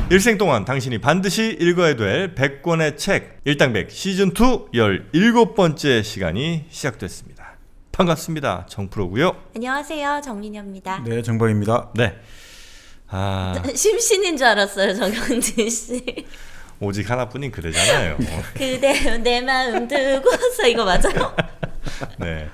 일생 동안 당신이 반드시 읽어야 될 100권의 책 일당백 시즌2 17번째 시간이 시작됐습니다. 반갑습니다. 정프로고요. 안녕하세요. 정민여입니다. 네, 정박입니다. 네. 심신인 줄 알았어요. 정영진 씨. 오직 하나뿐인 그대잖아요. 그대 내 마음 두고서 이거 맞아요? 네.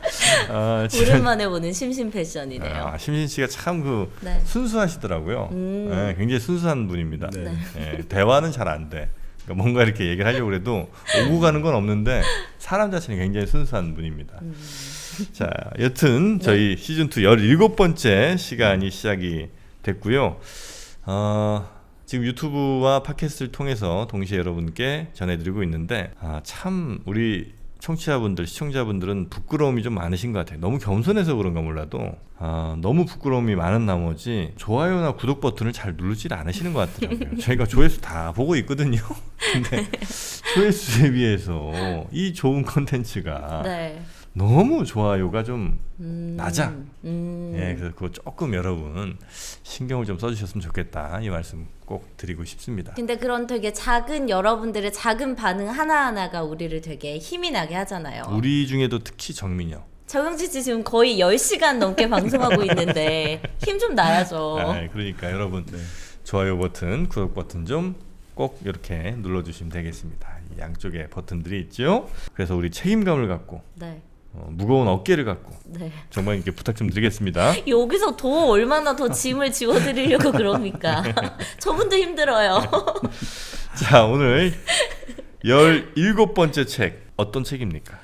오랜만에 보는 심신 패션이네요. 심신 씨가 참 네. 순수하시더라고요. 네, 굉장히 순수한 분입니다. 네. 네, 대화는 잘 안 돼. 그러니까 뭔가 이렇게 얘기를 하려고 해도 오고 가는 건 없는데 사람 자체는 굉장히 순수한 분입니다. 자, 여튼 저희 시즌2 17번째 시간이 시작이 됐고요. 지금 유튜브와 팟캐스트를 통해서 동시에 여러분께 전해드리고 있는데 참 우리 청취자분들, 시청자분들은 부끄러움이 좀 많으신 것 같아요. 너무 겸손해서 그런가 몰라도 너무 부끄러움이 많은 나머지 좋아요나 구독 버튼을 잘 누르질 않으시는 것 같더라고요. 저희가 조회수 다 보고 있거든요. 근데 조회수에 비해서 이 좋은 컨텐츠가 네. 너무 좋아요가 좀 낮아. 음. 예, 그래서 그거 조금 여러분 신경을 좀 써주셨으면 좋겠다. 이 말씀 꼭 드리고 싶습니다. 근데 그런 되게 작은 여러분들의 작은 반응 하나하나가 우리를 되게 힘이 나게 하잖아요. 우리 중에도 특히 정민여. 정영진 씨 지금 거의 10시간 넘게 방송하고 있는데 힘 좀 나야죠. 그러니까 여러분 좋아요 버튼, 구독 버튼 좀 꼭 이렇게 눌러주시면 되겠습니다. 이 양쪽에 버튼들이 있죠. 그래서 우리 책임감을 갖고 네. 무거운 어깨를 갖고 네. 정말님께 부탁 좀 드리겠습니다. 여기서 더 얼마나 더 짐을 지워드리려고 그럽니까? 저분도 힘들어요. 자, 오늘 17번째 책 어떤 책입니까?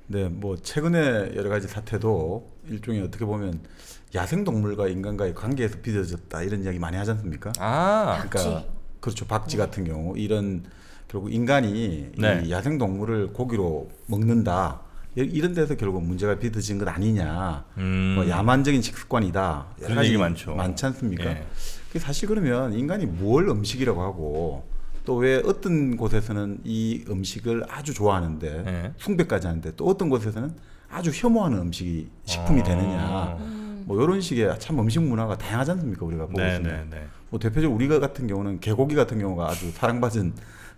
네, 뭐 최근에 여러 가지 사태도 일종의 어떻게 보면 야생동물과 인간과의 관계에서 빚어졌다 이런 이야기 많이 하지 않습니까? 그러니까 그렇죠. 박쥐 같은 경우 이런 결국 인간이 이 야생동물을 고기로 먹는다. 이런 데서 결국 문제가 빚어진 것 아니냐. 뭐 야만적인 식습관이다. 여러 가지 많죠. 많지 않습니까? 예. 사실 그러면 인간이 뭘 음식이라고 하고 또 왜 어떤 곳에서는 이 음식을 아주 좋아하는데 숭배까지 하는데 또 어떤 곳에서는 아주 혐오하는 음식이 식품이 되느냐. 뭐 이런 식의 참 음식 문화가 다양하지 않습니까? 우리가 보고 있습니다. 뭐 대표적으로 우리가 같은 경우는 개고기 같은 경우가 아주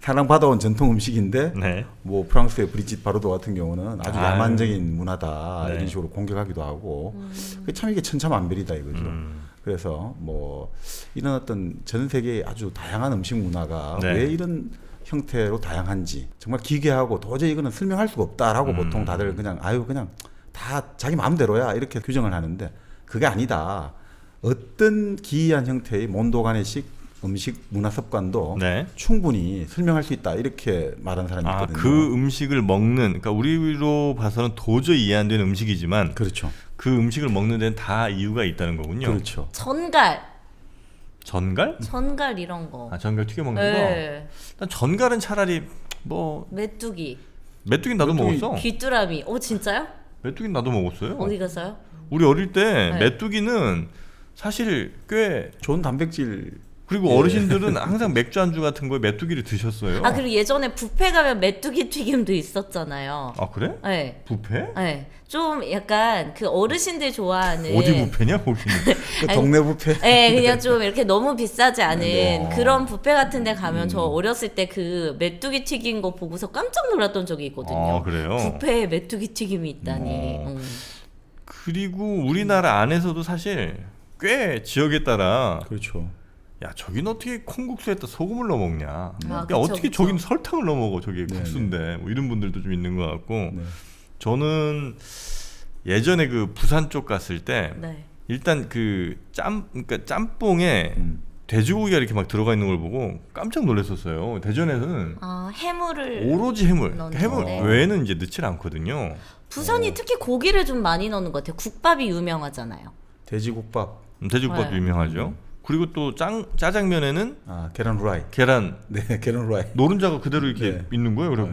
사랑받아온 전통 음식인데 뭐 프랑스의 브리짓 바르도 같은 경우는 아주 야만적인 문화다 이런 식으로 공격하기도 하고 참 이게 천차만별이다 이거죠. 그래서 뭐 이런 어떤 전 세계의 아주 다양한 음식 문화가 왜 이런 형태로 다양한지 정말 기괴하고 도저히 이거는 설명할 수가 없다라고 보통 다들 그냥 다 자기 마음대로야 이렇게 규정을 하는데 그게 아니다. 어떤 기이한 형태의 몬도가네식 음식 문화 습관도 충분히 설명할 수 있다 이렇게 말하는 사람이 있거든요. 그 음식을 먹는, 그러니까 우리로 봐서는 도저히 이해 안 되는 음식이지만, 그렇죠. 그 음식을 먹는 데는 다 이유가 있다는 거군요. 그렇죠. 전갈 이런 거. 전갈 튀겨 먹는 거. 난 전갈은 차라리 뭐 메뚜기 나도 먹었어. 귀뚜라미. 진짜요? 메뚜기 나도 먹었어요. 어디 갔어요? 우리 어릴 때 메뚜기는 사실 꽤 좋은 단백질. 그리고 어르신들은 항상 맥주 안주 같은 거에 메뚜기를 드셨어요. 그리고 예전에 뷔페 가면 메뚜기 튀김도 있었잖아요. 그래? 네. 뷔페? 네. 좀 약간 그 어르신들 좋아하는 어디 뷔페냐 거기는? 동네 뷔페? 네, 그냥 좀 이렇게 너무 비싸지 않은 그런 뷔페 같은 데 가면 저 어렸을 때 그 메뚜기 튀긴 거 보고서 깜짝 놀랐던 적이 있거든요. 그래요? 뷔페에 메뚜기 튀김이 있다니. 그리고 우리나라 안에서도 사실 꽤 지역에 따라 그렇죠. 야, 저긴 어떻게 콩국수에다 소금을 넣어 먹냐? 야, 그쵸, 어떻게 그쵸. 저긴 설탕을 넣어 먹어? 저게 국수인데. 뭐 이런 분들도 좀 있는 것 같고. 저는 예전에 그 부산 쪽 갔을 때 일단 그러니까 짬뽕에 돼지고기가 이렇게 막 들어가 있는 걸 보고 깜짝 놀랐었어요. 대전에서는 해물을 오로지 해물 넣는데. 외에는 이제 넣질 않거든요. 부산이 특히 고기를 좀 많이 넣는 것 같아요. 국밥이 유명하잖아요. 돼지국밥. 돼지국밥도 유명하죠. 그리고 또 짜장면에는 계란 후라이. 계란 후라이. 노른자가 그대로 이렇게 있는 거예요. 그래서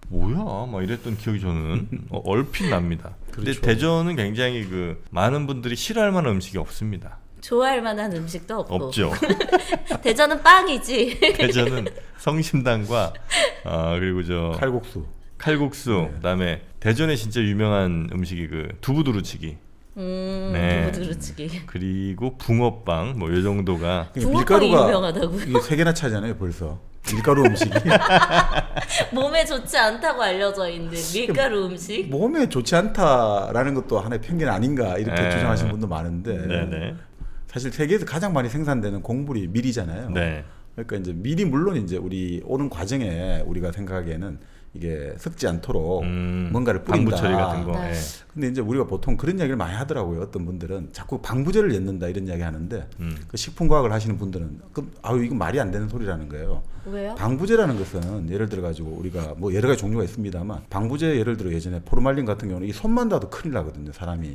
뭐야? 막 이랬던 기억이 저는 얼핏 납니다. 근데 그렇죠. 대전은 굉장히 많은 분들이 싫어할 만한 음식이 없습니다. 좋아할 만한 음식도 없죠. 대전은 빵이지. 대전은 성심당과 그리고 칼국수. 그다음에 대전에 진짜 유명한 음식이 그 두부두루치기. 네. 두부두부치기. 그리고 붕어빵 뭐 이 정도가 붕어빵이 유명하다고요? 이게 3개나 차잖아요 벌써. 밀가루 음식이 몸에 좋지 않다고 알려져 있는 밀가루 음식. 몸에 좋지 않다라는 것도 하나의 편견 아닌가 이렇게 네. 주장하시는 분도 많은데 네네. 사실 세계에서 가장 많이 생산되는 곡물이 밀이잖아요. 네. 그러니까 이제 밀이 물론 이제 우리 오는 과정에 우리가 생각하기에는 이게 썩지 않도록 뭔가를 뿌린다. 방부 처리 같은 거. 네. 예. 근데 이제 우리가 보통 그런 이야기를 많이 하더라고요. 어떤 분들은 자꾸 방부제를 넣는다 이런 이야기 하는데 그 식품과학을 하시는 분들은 아유 이건 말이 안 되는 소리라는 거예요. 왜요? 방부제라는 것은 예를 들어 가지고 우리가 뭐 여러 가지 종류가 있습니다만 방부제 예를 들어 예전에 포르말린 같은 경우는 이 손만 닿아도 큰일 나거든요 사람이.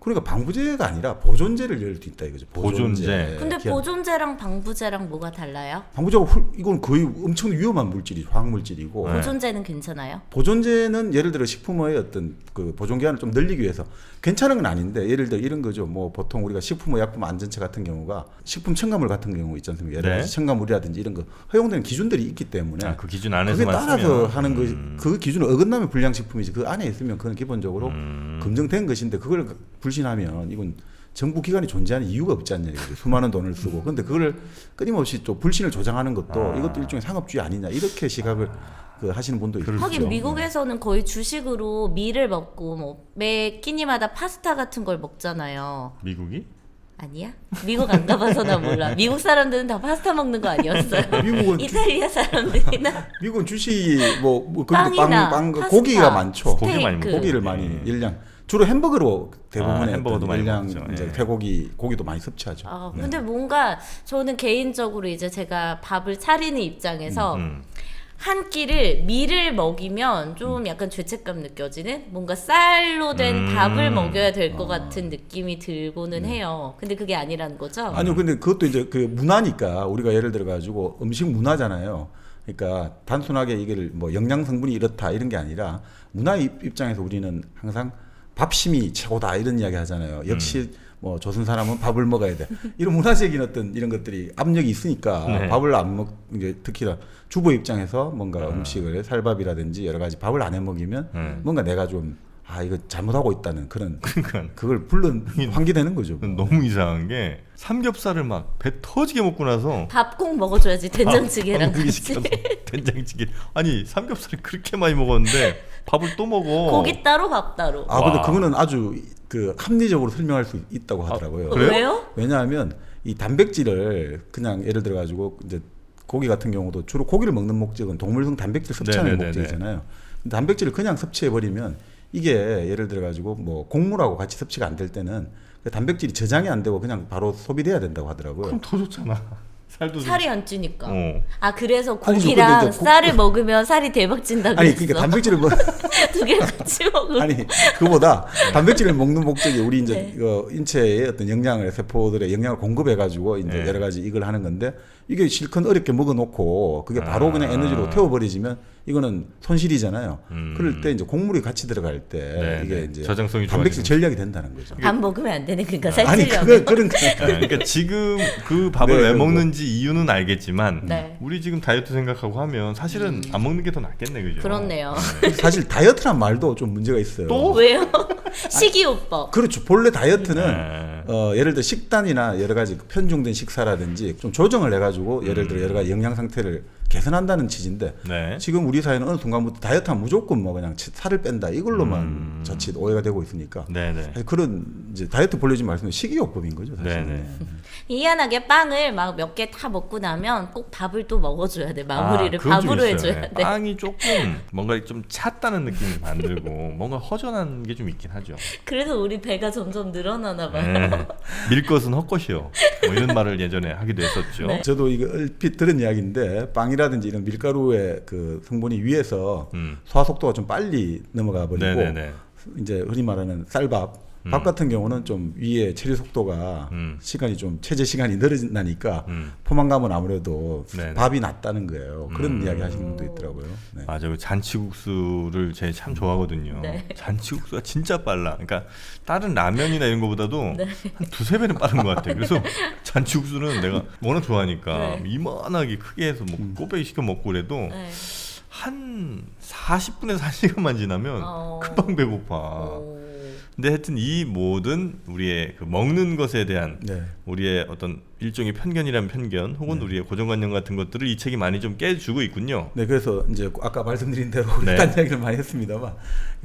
그러니까 방부제가 아니라 보존제를 넣을 수 있다 이거죠. 보존제. 근데 기한- 보존제랑 방부제랑 뭐가 달라요? 방부제가 이건 거의 엄청 위험한 물질이 화학물질이고 네. 보존제는 괜찮아요? 보존제는 예를 들어 식품의 어떤 그 보존 기한을 좀 늘리기 위해서 괜찮은 건 아닌데 예를 들어 이런 거죠. 뭐 보통 우리가 식품의약품 안전처 같은 경우가 식품 첨가물 같은 경우 있지 않습니까? 여러 네. 가지 첨가물이라든지 이런 거 허용되는 기준들이 있기 때문에 그 기준 그게 안에서만 따라서 쓰면. 하는 그 기준을 어긋나면 불량식품이지 그 안에 있으면 그건 기본적으로 검증된 것인데 그걸 불신하면 이건 정부 기관이 존재하는 이유가 없지 않냐 이거죠. 수많은 돈을 쓰고 근데 그걸 끊임없이 또 불신을 조장하는 것도 이것도 일종의 상업주의 아니냐 이렇게 시각을 그 하시는 분도 있죠. 하긴 미국에서는 거의 주식으로 밀을 먹고 뭐 매 끼니마다 파스타 같은 걸 먹잖아요. 미국이? 아니야? 미국 안 가봐서 나 몰라. 미국 사람들은 다 파스타 먹는 거 아니었어요? 미국은 이탈리아 사람들이나 미국은 주식이 뭐 빵이나 빵 파스타, 고기가 많죠. 고기 많이 스테이크. 고기를 많이 일량 주로 햄버거로 대부분의 햄버거도 어떤 많이 일량 먹죠. 이제 예. 고기도 많이 섭취하죠. 네. 근데 뭔가 저는 개인적으로 이제 제가 밥을 차리는 입장에서 한 끼를 밀을 먹이면 좀 약간 죄책감 느껴지는 뭔가 쌀로 된 밥을 먹여야 될 것 같은 느낌이 들고는 해요. 근데 그게 아니라는 거죠? 아니요, 근데 그것도 이제 그 문화니까 우리가 예를 들어 가지고 음식 문화잖아요. 그러니까 단순하게 이게 뭐 영양 성분이 이렇다 이런 게 아니라 문화 입장에서 우리는 항상 밥심이 최고다 이런 이야기 하잖아요. 역시 뭐 조선 사람은 밥을 먹어야 돼. 이런 문화적인 어떤 이런 것들이 압력이 있으니까 네. 밥을 안 먹 이제 특히나 주부 입장에서 뭔가 음식을 살밥이라든지 여러 가지 밥을 안 해 먹이면 뭔가 내가 좀 이거 잘못하고 있다는 그런 그걸 불른 환기되는 거죠. 뭐. 너무 이상한 게 삼겹살을 막 배 터지게 먹고 나서 밥 꼭 먹어줘야지 된장찌개랑 고기 같이. 시켜서 된장찌개. 아니 삼겹살을 그렇게 많이 먹었는데 밥을 또 먹어. 고기 따로 밥 따로. 근데 와. 그거는 아주 그 합리적으로 설명할 수 있다고 하더라고요. 그래요? 왜요? 왜냐하면 이 단백질을 그냥 예를 들어 가지고 이제 고기 같은 경우도 주로 고기를 먹는 목적은 동물성 단백질 섭취하는 네네네네. 목적이잖아요. 근데 단백질을 그냥 섭취해 버리면 이게 예를 들어 가지고 뭐 곡물하고 같이 섭취가 안 될 때는 그 단백질이 저장이 안 되고 그냥 바로 소비돼야 된다고 하더라고요. 그럼 더 좋잖아. 살도 좀- 살이 안 찌니까. 어. 그래서 아니죠. 고기랑 근데 이제 쌀을 먹으면 살이 대박 찐다고 아니 했어. 그러니까 단백질을 먹 두 개를 같이 먹으면. 아니 그보다 단백질을 먹는 목적이 우리 이제 네. 인체에 어떤 영양을 세포들의 영양을 공급해 가지고 이제 네. 여러 가지 이걸 하는 건데 이게 실컷 어렵게 먹어 놓고 그게 바로 그냥 에너지로 태워 버리지면 이거는 손실이잖아요. 그럴 때 이제 곡물이 같이 들어갈 때 네, 이게 네. 이제 저장성이 단백질 좋아지는 전략이 된다는 거죠. 밥 먹으면 안 되네. 그러니까 아니 살찌려면. 그런 거 그러니까 지금 그 밥을 네, 왜 그리고- 먹는지 이유는 알겠지만 네. 우리 지금 다이어트 생각하고 하면 사실은 안 먹는 게 더 낫겠네, 그죠? 그렇네요. 사실 다이어트란 말도 좀 문제가 있어요. 또? 왜요? 식이요법. 그렇죠. 본래 다이어트는 네. 예를 들어 식단이나 여러 가지 편중된 식사라든지 좀 조정을 해가지고 예를 들어 여러 가지 영양 상태를 개선한다는 취지인데 네. 지금 우리 사회는 어느 순간부터 다이어트하면 무조건 뭐 그냥 살을 뺀다 이걸로만 자칫 오해가 되고 있으니까 네네. 사실 그런 이제 다이어트 본래 지금 말씀은 식이요법인 거죠 사실. 네네. 희한하게 빵을 막 몇 개 다 먹고 나면 꼭 밥을 또 먹어줘야 돼. 마무리를 그건 좀 밥으로 있어요. 해줘야 네. 돼. 빵이 조금 뭔가 좀 찼다는 느낌이 만들고 뭔가 허전한 게 좀 있긴 하죠. 그래서 우리 배가 점점 늘어나나 봐요. 네. 밀 것은 헛것이요. 뭐 이런 말을 예전에 하기도 했었죠. 네. 저도 이거 얼핏 들은 이야기인데 빵이라든지 이런 밀가루의 그 성분이 위에서 소화 속도가 좀 빨리 넘어가 버리고 네네네. 이제 흔히 말하는 쌀밥 밥 같은 경우는 좀 위에 체류 속도가 시간이 좀 체제 시간이 늘어나니까 포만감은 아무래도 네네. 밥이 낫다는 거예요. 그런 이야기 하시는 분도 있더라고요. 네. 맞아요. 잔치국수를 제가 참 좋아하거든요. 네. 잔치국수가 진짜 빨라. 그러니까 다른 라면이나 이런 거보다도 네. 한 두세 배는 빠른 것 같아요. 그래서 잔치국수는 내가 워낙 좋아하니까 네. 이만하게 크게 해서 뭐 꼬배기 시켜 먹고 그래도 네. 한 40분에서 1시간만 지나면 어. 금방 배고파. 오. 근데 하여튼 이 모든 우리의 그 먹는 것에 대한 네. 우리의 어떤 일종의 편견이란 편견 혹은 우리의 고정관념 같은 것들을 이 책이 많이 좀 깨주고 있군요. 네, 그래서 이제 아까 말씀드린 대로 네. 딴 이야기를 많이 했습니다만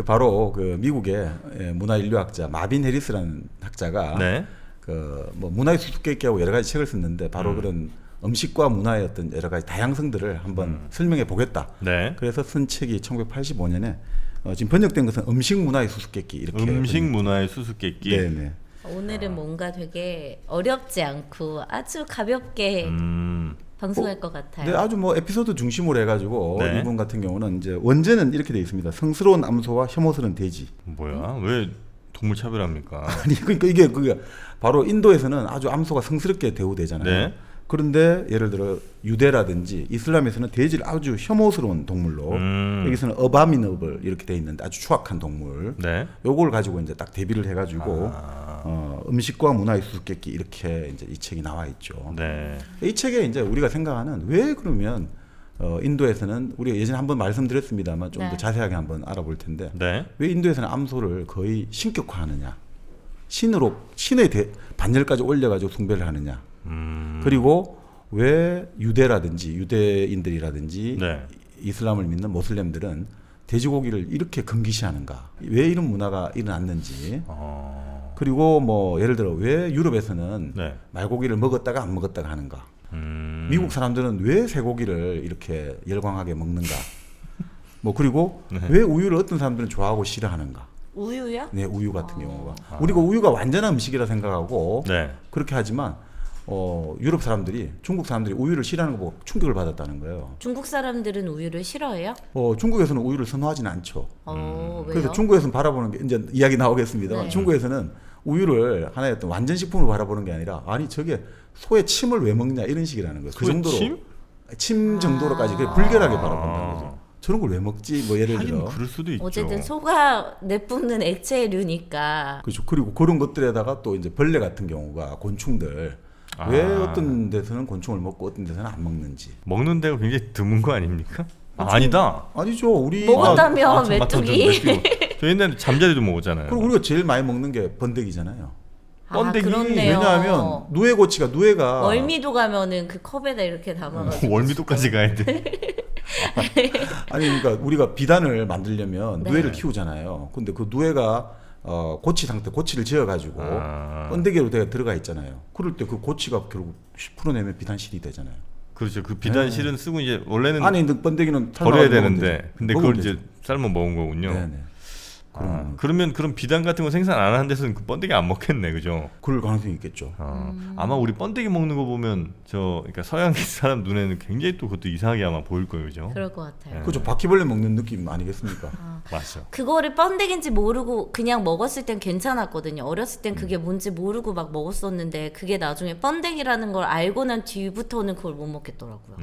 바로 그 미국의 문화인류학자 마빈 해리스라는 학자가 네. 그 뭐 문화의 수수께끼하고 여러 가지 책을 썼는데 바로 그런 음식과 문화의 어떤 여러 가지 다양성들을 한번 설명해 보겠다. 네. 그래서 쓴 책이 1985년에 지금 번역된 것은 음식 문화의 수수께끼 이렇게. 음식 문화의 수수께끼. 네네. 오늘은 뭔가 되게 어렵지 않고 아주 가볍게 방송할 것 같아요. 네, 아주 뭐 에피소드 중심으로 해가지고 네. 이분 같은 경우는 이제 원제는 이렇게 되어 있습니다. 성스러운 암소와 혐오스러운 돼지. 뭐야? 왜 동물 차별합니까? 아니 그러니까 이게 그게 바로 인도에서는 아주 암소가 성스럽게 대우되잖아요. 네. 그런데 예를 들어 유대라든지 이슬람에서는 돼지를 아주 혐오스러운 동물로 여기서는 어바미너블 이렇게 돼 있는데 아주 추악한 동물. 네. 요걸 가지고 이제 딱 대비를 해가지고 음식과 문화의 수수께끼 이렇게 이제 이 책이 나와 있죠. 네. 이 책에 이제 우리가 생각하는 왜 그러면 인도에서는 우리가 예전에 한번 말씀드렸습니다만 좀 더 네. 자세하게 한번 알아볼 텐데 네. 왜 인도에서는 암소를 거의 신격화하느냐, 신의 반열까지 올려가지고 숭배를 하느냐. 그리고 왜 유대라든지 유대인들이라든지 네. 이슬람을 믿는 모슬렘들은 돼지고기를 이렇게 금기시하는가? 왜 이런 문화가 일어났는지. 그리고 뭐 예를 들어 왜 유럽에서는 네. 말고기를 먹었다가 안 먹었다가 하는가? 미국 사람들은 왜 쇠고기를 이렇게 열광하게 먹는가? 뭐 그리고 왜 우유를 어떤 사람들은 좋아하고 싫어하는가? 우유요? 네, 우유 같은 경우가 우리가 우유가 완전한 음식이라 생각하고 네. 그렇게 하지만 유럽 사람들이 중국 사람들이 우유를 싫어하는 거 보고 충격을 받았다는 거예요. 중국 사람들은 우유를 싫어해요? 중국에서는 우유를 선호하지는 않죠. 왜요? 그래서 중국에서는 바라보는 게 이제 이야기 나오겠습니다만 네. 중국에서는 우유를 하나의 어떤 완전 식품으로 바라보는 게 아니라 아니 저게 소의 침을 왜 먹냐 이런 식이라는 거예요. 그 소의 정도로 침? 정도로까지 그게 불결하게 바라본다는 거죠. 저런 걸 왜 먹지? 뭐 예를 하긴 들어. 그럴 수도 있죠. 어쨌든 소가 내뿜는 액체류니까. 그렇죠. 그리고 그런 것들에다가 또 이제 벌레 같은 경우가 곤충들 왜 어떤 데서는 곤충을 먹고 어떤 데서는 안 먹는지. 먹는 데가 굉장히 드문 거 아닙니까? 아니다. 아니죠. 우리 먹었다며 참 맞다, 메뚜기. 좀 메뚜기. 저 옛날에 잠자리도 먹었잖아요. 그리고 우리가 제일 많이 먹는 게 번데기잖아요. 번데기. 그렇네요. 왜냐하면 누에고치가 월미도 가면은 그 컵에다 이렇게 담아가지고. 월미도까지 가야 돼. 아니 그러니까 우리가 비단을 만들려면 네. 누에를 키우잖아요. 근데 그 누에가 고치 상태 고치를 지어 가지고 번데기로 들어가 있잖아요. 그럴 때 그 고치가 결국 풀어내면 비단실이 되잖아요. 그렇죠. 그 비단실은 쓰고 이제 원래는 안에 있는 번데기는 버려야 삶아가지고 먹으면 되는데, 되죠. 근데 먹으면 그걸 이제 삶아 먹은 거군요. 네네. 그러면 그런 비단 같은 거 생산 안 하는 데서는 그 번데기 안 먹겠네, 그죠? 그럴 가능성이 있겠죠. 아마 우리 번데기 먹는 거 보면 그러니까 서양 사람 눈에는 굉장히 또 그것도 이상하게 아마 보일 거예요, 그죠? 그럴 것 같아요. 그렇죠. 바퀴벌레 먹는 느낌 아니겠습니까? 맞죠. 그거를 번데기인지 모르고 그냥 먹었을 땐 괜찮았거든요. 어렸을 땐 그게 뭔지 모르고 막 먹었었는데 그게 나중에 번데기라는 걸 알고 난 뒤부터는 그걸 못 먹겠더라고요.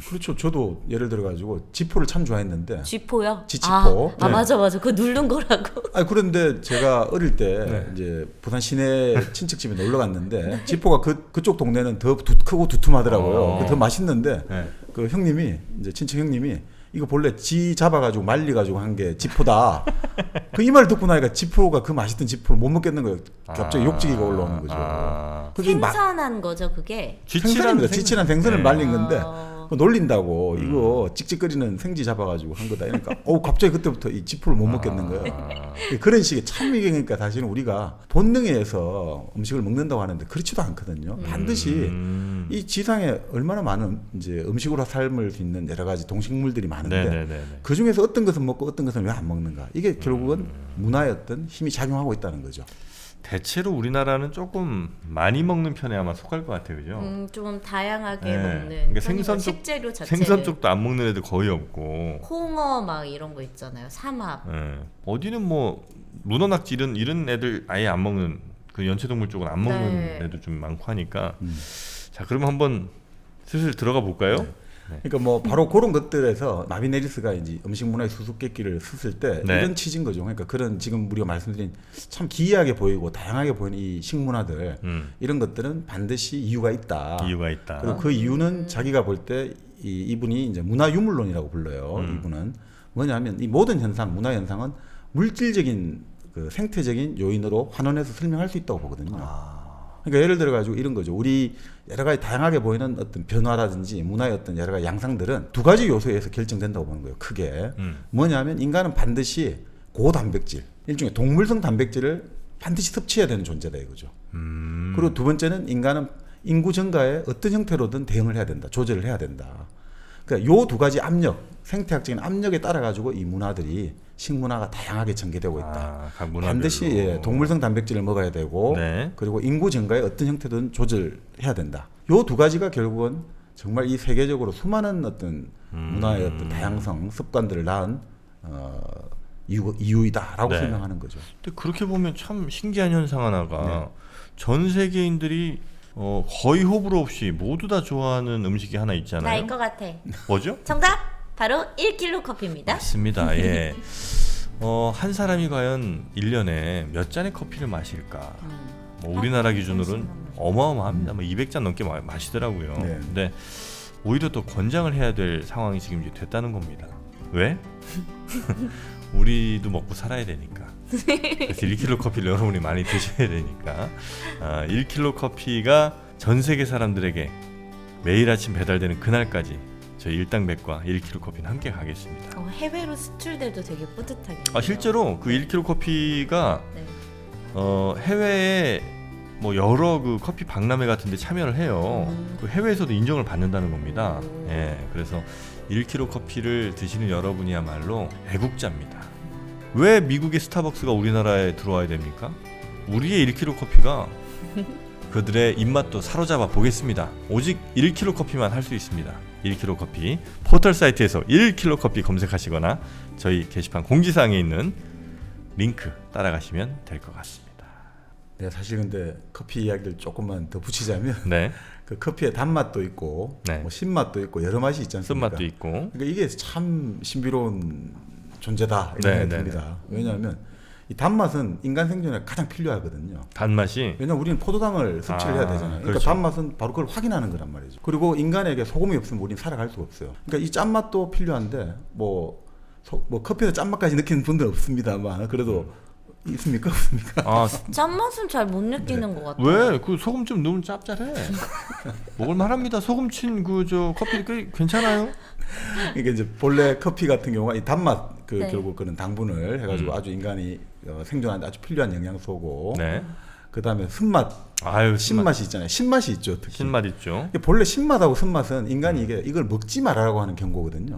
그렇죠. 저도 예를 들어 가지고 지포를 참 좋아했는데. 쥐포요? 지치포. 아 네. 맞아. 그거 누른 거라고. 아니 그런데 제가 어릴 때 네. 이제 부산 시내 친척집에 놀러 갔는데 지포가 그쪽 동네는 더 크고 두툼하더라고요. 더 맛있는데 네. 그 형님이 이제 친척 형님이 이거 본래 지 잡아가지고 말려가지고 한 게 지포다. 그 이 말 듣고 나니까 지포가 그 맛있던 지포를 못 먹겠는 거예요. 갑자기 욕지기가 올라오는 거죠. 그게 생선한 거죠 그게. 생선입니다. 지친한 생선을 네. 말린 건데 그거 놀린다고 이거 찍찍거리는 생쥐 잡아가지고 한 거다. 그러니까 갑자기 그때부터 이 지포를 못 먹겠는 거예요. 그런 식의 참 이게 그러니까 사실은 우리가 본능에 의해서 음식을 먹는다고 하는데 그렇지도 않거든요. 반드시 이 지상에 얼마나 많은 이제 음식으로 삶을 수 있는 여러 가지 동식물들이 많은데 네네네. 그 중에서 어떤 것은 먹고 어떤 것은 왜 안 먹는가? 이게 결국은 문화의 어떤 힘이 작용하고 있다는 거죠. 대체로 우리나라는 조금 많이 먹는 편에 아마 속할 것 같아요, 그죠? 좀 다양하게 네. 먹는 그러니까 편이고, 생선 쪽- 식재료 자체를. 생선 쪽도 안 먹는 애들 거의 없고. 홍어 막 이런 거 있잖아요. 삼합. 예. 어디는 뭐 문어 낙지 이런 애들 아예 안 먹는 그 연체동물 쪽은 안 먹는 네. 애도 좀 많고 하니까. 자, 그러면 한번 슬슬 들어가 볼까요? 그러니까 뭐 바로 그런 것들에서 마빈 해리스가 이제 음식 문화의 수수께끼를 썼을 때 네. 이런 취지인 거죠. 그러니까 그런 지금 우리가 말씀드린 참 기이하게 보이고 다양하게 보이는 이 식문화들 이런 것들은 반드시 이유가 있다. 이유가 있다. 그리고 그 이유는 자기가 볼 때 이분이 이제 문화 유물론이라고 불러요. 이분은 뭐냐면 이 모든 현상, 문화 현상은 물질적인 그 생태적인 요인으로 환원해서 설명할 수 있다고 보거든요. 그러니까 예를 들어 가지고 이런 거죠. 우리 여러 가지 다양하게 보이는 어떤 변화라든지 문화의 어떤 여러 가지 양상들은 두 가지 요소에 의해서 결정된다고 보는 거예요. 크게 뭐냐면 인간은 반드시 고단백질, 일종의 동물성 단백질을 반드시 섭취해야 되는 존재다 이거죠. 그리고 두 번째는 인간은 인구 증가에 어떤 형태로든 대응을 해야 된다, 조절을 해야 된다. 그러니까 요 두 가지 압력, 생태학적인 압력에 따라 가지고 이 문화들이 식문화가 다양하게 전개되고 있다. 각 문화별로. 반드시 동물성 단백질을 먹어야 되고 네. 그리고 인구 증가에 어떤 형태든 조절해야 된다. 요 두 가지가 결국은 정말 이 세계적으로 수많은 어떤 문화의 어떤 다양성, 습관들을 낳은 이유이다라고 네. 설명하는 거죠. 근데 그렇게 보면 참 신기한 현상 하나가 전 세계인들이 거의 호불호 없이 모두 다 좋아하는 음식이 하나 있잖아요. 나일 것 같아. 뭐죠? 정답 바로 1kg 커피입니다. 맞습니다. 예. 한 사람이 과연 1년에 몇 잔의 커피를 마실까? 뭐 우리나라 기준으로는 어마어마합니다. 뭐 200잔 넘게 마시더라고요. 네. 근데 오히려 또 권장을 해야 될 상황이 지금 이제 됐다는 겁니다. 왜? 우리도 먹고 살아야 되니까. 그래서 1kg 커피를 여러분이 많이 드셔야 되니까 1kg 커피가 전 세계 사람들에게 매일 아침 배달되는 그날까지 저희 일당백과 1kg 커피는 함께 가겠습니다. 해외로 수출돼도 되게 뿌듯하게. 실제로 그 1kg 커피가 네. 해외에 뭐 여러 그 커피 박람회 같은 데 참여를 해요. 그 해외에서도 인정을 받는다는 겁니다. 예, 그래서 1kg 커피를 드시는 여러분이야말로 애국자입니다. 왜 미국의 스타벅스가 우리나라에 들어와야 됩니까? 우리의 1kg 커피가 그들의 입맛도 사로잡아 보겠습니다. 오직 1kg 커피만 할 수 있습니다. 1kg 커피 포털 사이트에서 1kg 커피 검색하시거나 저희 게시판 공지사항에 있는 링크 따라가시면 될 것 같습니다. 네, 사실 근데 커피 이야기를 조금만 더 붙이자면 네, 그 커피의 단맛도 있고 네. 뭐 신맛도 있고 여러 맛이 있지 않습니까? 쓴맛도 있고. 그러니까 이게 참 신비로운 존재다 이런 네, 생각이 네, 듭니다. 왜냐하면 이 단맛은 인간 생존에 가장 필요하거든요. 단맛이 왜냐면 우리는 포도당을 섭취를 해야 되잖아요. 그러니까 그렇죠. 단맛은 바로 그걸 확인하는 거란 말이죠. 그리고 인간에게 소금이 없으면 우리는 살아갈 수가 없어요. 그러니까 이 짠맛도 필요한데 뭐 커피에서 짠맛까지 느끼는 분들은 없습니다만 그래도 있습니까? 없습니까? 짠맛은 잘 못 느끼는 것 같아요. 왜? 그 소금 좀 넣으면 짭짤해. 먹을만합니다. 소금 친 그 저 커피 꽤 괜찮아요. 이게 이제 본래 커피 같은 경우가 이 단맛 네. 결국 그런 당분을 해가지고 아주 인간이 생존하는데 아주 필요한 영양소고. 네. 그 다음에 쓴맛, 아유, 신맛이 있잖아요. 신맛이 있죠. 특히. 신맛 있죠. 이게 본래 신맛하고 쓴맛은 인간이 이걸 먹지 말라고 하는 경고거든요.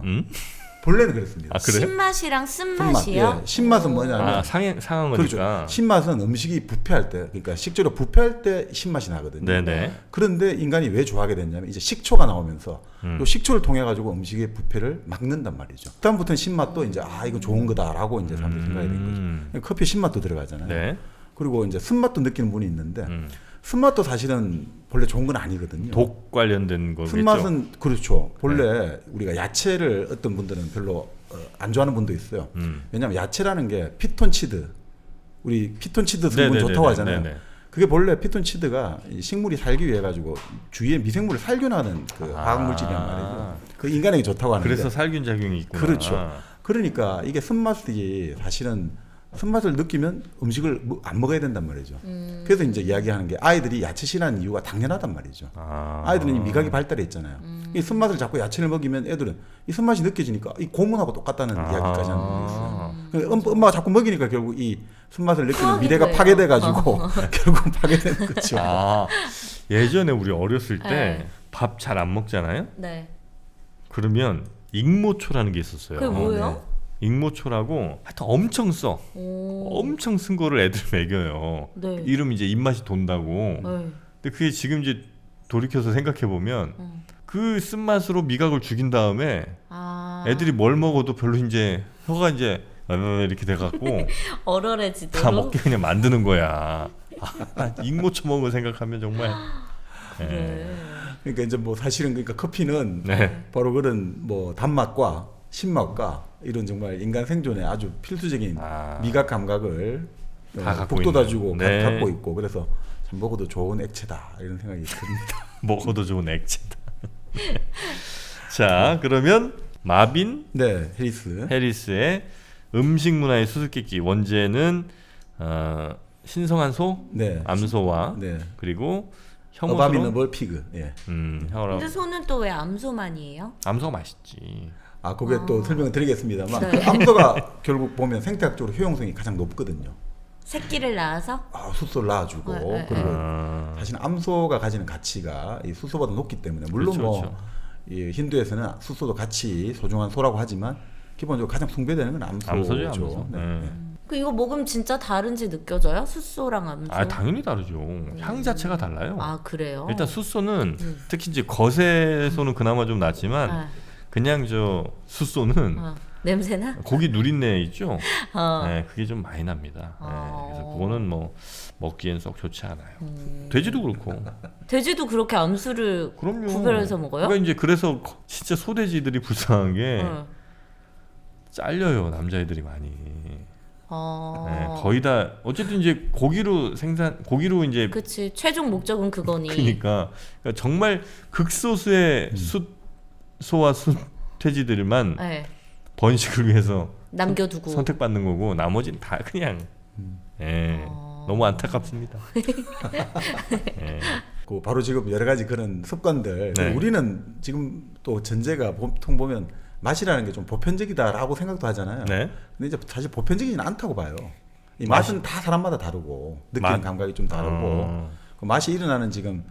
본래는 그랬습니다. 아, 그래요? 신맛이랑 쓴맛. 쓴맛이요? 예, 신맛은 뭐냐면 상한 그렇죠. 거니까. 신맛은 음식이 부패할 때, 그러니까 식재료 부패할 때 신맛이 나거든요. 네네. 그런데 인간이 왜 좋아하게 됐냐면 이제 식초가 나오면서 또 식초를 통해 가지고 음식의 부패를 막는단 말이죠. 그다음부터는 신맛도 이제 이거 좋은 거다라고 이제 사람들이 생각이 된 거죠. 커피에 신맛도 들어가잖아요. 네. 그리고 이제 쓴맛도 느끼는 분이 있는데 쓴맛도 사실은 본래 좋은 건 아니거든요. 독 관련된 거겠죠. 쓴맛은 그렇죠. 본래 우리가 야채를 어떤 분들은 별로 안 좋아하는 분도 있어요. 왜냐하면 야채라는 게 피톤치드, 우리 피톤치드 성분 네네네네. 좋다고 하잖아요. 네네. 그게 본래 피톤치드가 이 식물이 살기 위해 가지고 주위에 미생물을 살균하는 그 화학 물질이란 말이죠. 그 인간에게 좋다고 하는데. 그래서 살균 작용이 있구나. 그렇죠. 그러니까 이게 쓴맛이 사실은 쓴맛을 느끼면 음식을 안 먹어야 된단 말이죠. 그래서 이제 이야기하는 게 아이들이 야채 싫어하는 이유가 당연하단 말이죠. 아이들은 이 미각이 발달해 있잖아요. 이 쓴맛을 자꾸 야채를 먹이면 애들은 이 쓴맛이 느껴지니까 이 고문하고 똑같다는 이야기까지 하는 게 있어요. 그러니까 엄마가 자꾸 먹이니까 결국 이 쓴맛을 느끼는 미래가 파괴돼 가지고 결국 파괴되는 거죠. 예전에 우리 어렸을 때 네. 밥 잘 안 먹잖아요. 네. 그러면 익모초라는 게 있었어요. 그게 뭐예요? 익모초라고 하여튼 엄청 써. 오. 엄청 쓴 거를 애들 먹여요. 네. 이러면 이제 입맛이 돈다고. 네. 근데 그게 지금 이제 돌이켜서 생각해 보면 그 쓴맛으로 미각을 죽인 다음에 애들이 뭘 먹어도 별로 이제 혀가 이제 이렇게 돼갖고 얼얼해지도록. 다 먹게 그냥 만드는 거야. 익모초 먹은 거 생각하면 정말. 그래. 그러니까 이제 뭐 사실은 그러니까 커피는 네. 바로 그런 뭐 단맛과 신맛과 이런 정말 인간 생존에 아주 필수적인 미각 감각을 다 갖고 북돋아주고 있는. 네. 갖고 있고 그래서 참 먹어도 좋은 액체다 이런 생각이 듭니다. 먹어도 좋은 액체다. 자, 그러면 마빈 네, 해리스. 해리스의 음식 문화의 수수께끼 원제는 신성한 소, 네. 암소와 네. 그리고 어바미너블 피그. 예. 혀로. 근데 소는 또 왜 암소만이에요? 암소가 맛있지. 아, 그게 또 설명을 드리겠습니다만 네. 그 암소가 결국 보면 생태학적으로 효용성이 가장 높거든요. 새끼를 낳아서? 숫소를 낳아주고 네, 그리고 사실 암소가 가지는 가치가 이 숫소보다 높기 때문에 물론 그렇죠, 뭐 그렇죠. 이 힌두에서는 숫소도 같이 소중한 소라고 하지만 기본적으로 가장 숭배되는 건 암소죠. 암소죠, 암소. 네. 그 이거 먹으면 진짜 다른지 느껴져요? 숫소랑 암소? 아 당연히 다르죠. 향 자체가 달라요. 아 그래요? 일단 숫소는 특히 이제 거세소는 그나마 좀 낫지만 아, 그냥 저 숫소는 냄새나? 고기 누린내 있죠. 어. 네, 그게 좀 많이 납니다. 네, 그래서 그거는 뭐 먹기엔 썩 좋지 않아요. 돼지도 그렇고. 돼지도 그렇게 암수를 그럼요. 구별해서 먹어요? 그러니까 이제 그래서 진짜 소돼지들이 불쌍한 게 잘려요 남자애들이 많이. 네, 거의 다 어쨌든 이제 고기로 이제 그치 최종 목적은 그거니. 그러니까 정말 극소수의 숫소와 숫돼지들만 네. 번식을 위해서 남겨두고 선택받는 거고 나머지는 다 그냥 너무 안타깝습니다. 예. 그 바로 지금 여러 가지 그런 습관들 네. 우리는 지금 또 전제가 보통 보면 맛이라는 게 좀 보편적이다라고 생각도 하잖아요. 네. 근데 이제 사실 보편적이지는 않다고 봐요. 이 맛은 다 사람마다 다르고 느끼는 감각이 좀 다르고 그 맛이 일어나는 지금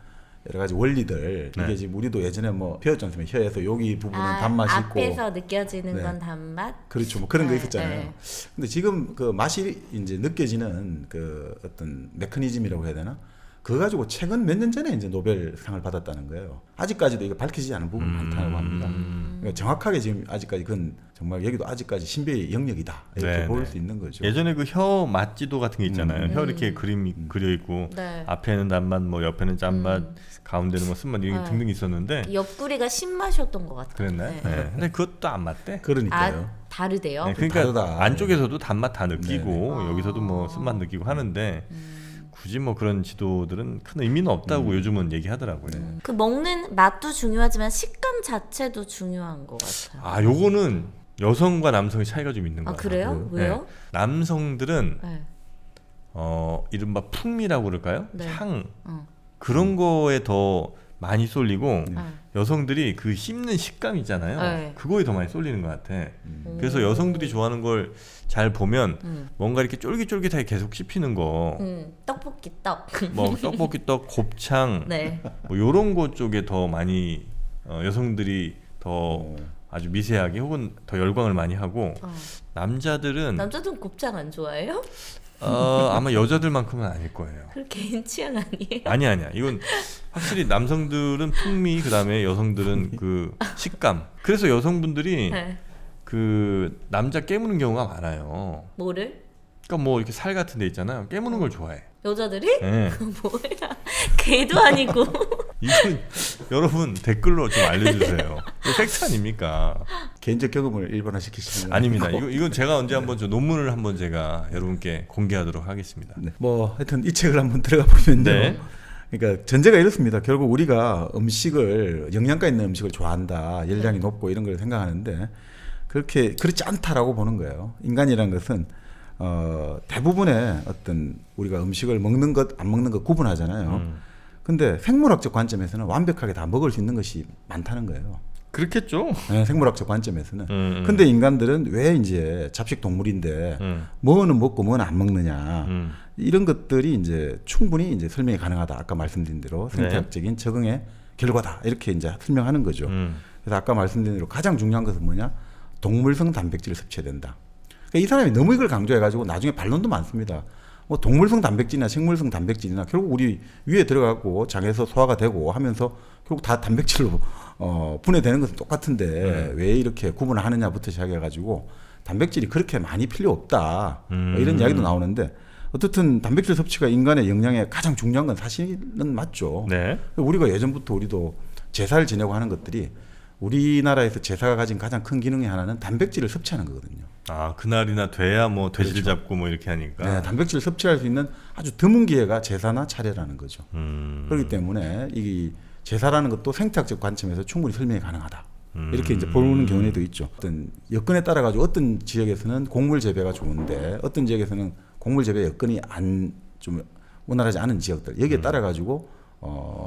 여러 가지 원리들 네. 이게 지금 우리도 예전에 뭐 배웠지 않습니까? 혀에서 여기 부분은 단맛이 있고 앞에서 느껴지는 네. 건 단맛. 그렇죠. 뭐 그런 거 네, 있었잖아요. 네. 근데 지금 그 맛이 이제 느껴지는 그 어떤 메커니즘이라고 해야 되나? 그거 가지고 최근 몇 년 전에 이제 노벨상을 받았다는 거예요. 아직까지도 이게 밝혀지지 않은 부분이 많다고 합니다. 그러니까 정확하게 지금 아직까지 그건 정말 여기도 아직까지 신비의 영역이다 이렇게 네, 볼 네. 수 있는 거죠. 예전에 그 혀 맛지도 같은 게 있잖아요. 혀 이렇게 그림이 그려 있고 네. 앞에는 단맛, 뭐 옆에는 짠맛, 가운데는 뭐 쓴맛 이게 등등 있었는데 옆구리가 신맛이었던 것 같아요. 그랬나요? 네. 네. 근데 그것도 안 맞대. 그러니까요. 다르대요. 네, 그러니까 다르다. 안쪽에서도 단맛 다 느끼고 네네. 여기서도 뭐 쓴맛 느끼고 하는데 굳이 뭐 그런 지도들은 큰 의미는 없다고 요즘은 얘기하더라고요. 그 먹는 맛도 중요하지만 식감 자체도 중요한 것 같아요. 아, 요거는 여성과 남성의 차이가 좀 있는 것 아 같아요. 그래요? 왜요? 남성들은 네. 이른바 풍미라고 그럴까요? 네. 향 그런 거에 더 많이 쏠리고 여성들이 그 씹는 식감 있잖아요. 네. 그거에 더 많이 쏠리는 것 같아. 그래서 여성들이 좋아하는 걸 잘 보면 뭔가 이렇게 쫄깃쫄깃하게 계속 씹히는 거, 떡볶이 떡. 뭐 떡볶이 떡, 곱창, 네. 뭐 요런 거 쪽에 더 많이 여성들이 더 아주 미세하게 혹은 더 열광을 많이 하고 남자들은 남자들은 곱창 안 좋아해요? 아마 여자들만큼은 아닐 거예요. 그 개인 취향 아니에요? 아니야. 이건 확실히 남성들은 풍미, 그다음에 여성들은 그 식감. 그래서 여성분들이 네. 그 남자 깨무는 경우가 많아요. 뭐를? 그러니까 뭐 이렇게 살 같은 데 있잖아요. 깨무는 걸 좋아해. 여자들이? 네. 뭐야? 개도 아니고. 이건 여러분 댓글로 좀 알려주세요. 이거 팩트 아닙니까? 개인적 경험을 일반화시키시는 건 아닙니다. 아니고. 이건 제가 언제 한번 저 논문을 한번 제가 여러분께 공개하도록 하겠습니다. 네. 뭐 하여튼 이 책을 한번 들어가 보면요. 네. 그러니까 전제가 이렇습니다. 결국 우리가 음식을 영양가 있는 음식을 좋아한다, 열량이 높고 이런 걸 생각하는데 그렇게 그렇지 않다라고 보는 거예요. 인간이라는 것은 대부분의 어떤 우리가 음식을 먹는 것, 안 먹는 것 구분하잖아요. 근데 생물학적 관점에서는 완벽하게 다 먹을 수 있는 것이 많다는 거예요. 그렇겠죠. 네, 생물학적 관점에서는. 근데 인간들은 왜 이제 잡식 동물인데 뭐는 먹고 뭐는 안 먹느냐. 이런 것들이 이제 충분히 이제 설명이 가능하다. 아까 말씀드린 대로 생태학적인 적응의 결과다. 이렇게 이제 설명하는 거죠. 그래서 아까 말씀드린 대로 가장 중요한 것은 뭐냐? 동물성 단백질을 섭취해야 된다. 그러니까 이 사람이 너무 이걸 강조해가지고 나중에 반론도 많습니다. 뭐 동물성 단백질이나 생물성 단백질이나 결국 우리 위에 들어가고 장에서 소화가 되고 하면서 결국 다 단백질로 분해되는 것은 똑같은데 왜 이렇게 구분을 하느냐부터 시작해가지고 단백질이 그렇게 많이 필요 없다. 뭐 이런 이야기도 나오는데 어떻든 단백질 섭취가 인간의 영양에 가장 중요한 건 사실은 맞죠. 네. 우리가 예전부터 우리도 제사를 지내고 하는 것들이 우리나라에서 제사가 가진 가장 큰 기능의 하나는 단백질을 섭취하는 거거든요. 아, 그날이나 돼야 뭐 돼지를 그렇죠. 잡고 뭐 이렇게 하니까. 네, 단백질을 섭취할 수 있는 아주 드문 기회가 제사나 차례라는 거죠. 그렇기 때문에 이 제사라는 것도 생태학적 관점에서 충분히 설명이 가능하다. 이렇게 이제 보는 경우에도 있죠. 어떤 여건에 따라 가지고 어떤 지역에서는 곡물 재배가 좋은데 어떤 지역에서는 곡물 재배 여건이 좀 원활하지 않은 지역들 여기에 따라 가지고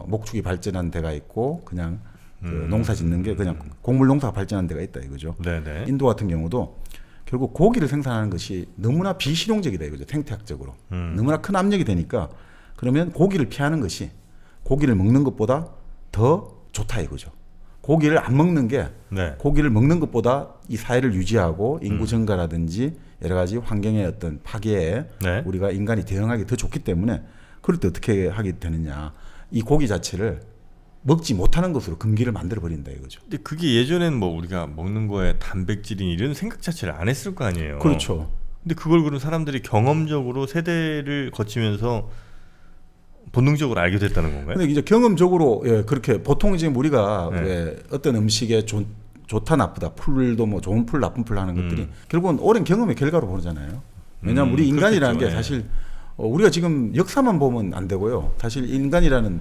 목축이 발전한 데가 있고 그냥 그 농사 짓는 게 그냥 곡물 농사가 발전한 데가 있다 이거죠. 네네. 인도 같은 경우도 결국 고기를 생산하는 것이 너무나 비실용적이다 이거죠. 생태학적으로 너무나 큰 압력이 되니까 그러면 고기를 피하는 것이 고기를 먹는 것보다 더 좋다 이거죠. 고기를 안 먹는 게 네. 고기를 먹는 것보다 이 사회를 유지하고 인구 증가라든지 여러 가지 환경의 어떤 파괴에 네. 우리가 인간이 대응하기 더 좋기 때문에 그럴 때 어떻게 하게 되느냐. 이 고기 자체를 먹지 못하는 것으로 금기를 만들어 버린다 이거죠. 근데 그게 예전에는 뭐 우리가 먹는 거에 단백질이 이런 생각 자체를 안 했을 거 아니에요. 그렇죠. 근데 그걸 그런 사람들이 경험적으로 세대를 거치면서 본능적으로 알게 됐다는 건가요? 근데 이제 경험적으로 예, 그렇게 보통 지금 우리가 네. 왜 어떤 음식에 좋다 나쁘다 풀도 뭐 좋은 풀 나쁜 풀 하는 것들이 결국은 오랜 경험의 결과로 보잖아요. 왜냐하면 우리 인간이라는 그렇겠죠. 게 사실 우리가 지금 역사만 보면 안 되고요. 사실 인간이라는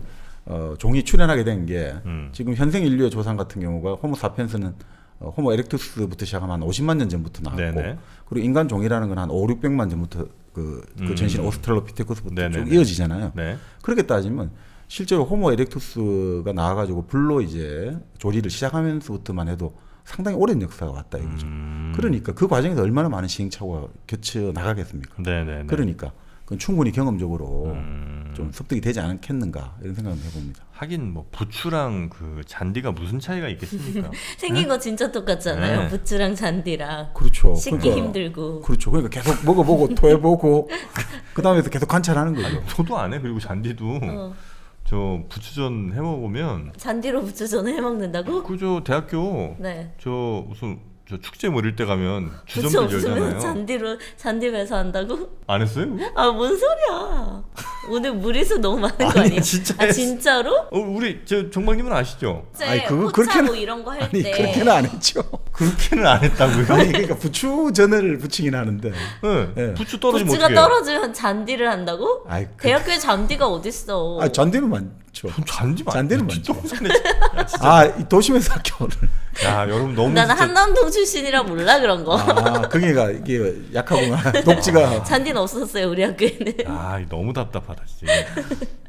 종이 출현하게 된 게 지금 현생 인류의 조상 같은 경우가 호모 사피엔스는 호모 에렉투스부터 시작하면 한 50만 년 전부터 나왔고 네네. 그리고 인간 종이라는 건 한 5, 600만 전부터 그 전신 오스트랄로피테쿠스부터 네네네. 쭉 이어지잖아요. 네. 그렇게 따지면 실제로 호모 에렉투스가 나와가지고 불로 이제 조리를 시작하면서부터만 해도 상당히 오랜 역사가 왔다 이거죠. 그러니까 그 과정에서 얼마나 많은 시행착오가 겹쳐 나가겠습니까? 네네네. 그러니까 그건 충분히 경험적으로 좀 습득이 되지 않겠는가 이런 생각을 해봅니다. 하긴 뭐 부추랑 그 잔디가 무슨 차이가 있겠습니까? 생긴 거 진짜 똑같잖아요. 네. 부추랑 잔디랑. 그렇죠. 씻기 힘들고. 그렇죠. 그러니까 계속 먹어보고 토해보고 그 다음에서 계속 관찰하는 거죠. 저도 안 해. 그리고 잔디도 저 부추전 해 먹으면 잔디로 부추전을 해 먹는다고? 그저 대학교 네. 저 무슨 저 축제 뭐 이럴 때 가면 부추 주점들 없으면 열잖아요. 잔디로 잔디 배사한다고? 안 했어요? 그거? 아 뭔 소리야? 오늘 무리수 너무 많은 거 아니, 아니에요? 진짜 아 했어. 진짜로? 우리 저 정박님은 아시죠? 아니, 그거 호차 그렇게는- 뭐 이런 거 할 아니 때. 그렇게는 안 했죠. 그렇게는 안 했다고요? 아니 그러니까 부추전을 부치긴 하는데. 네. 네. 부추 떨어지면 부추가 어떻게 해요? 떨어지면 잔디를 한다고? 아이, 대학교에 잔디가 어딨어? 아 잔디는 많죠. 잔디 잔디는 많죠. 똥산에 아 도심에서 학교를. 야 여러분 너무 나는 진짜 한남동 출신이라 몰라 그런 거. 아 그게가 이게 약하구나. 녹지가. 잔디는 없었어요 우리 학교에는. 아 너무 답답하다 진짜.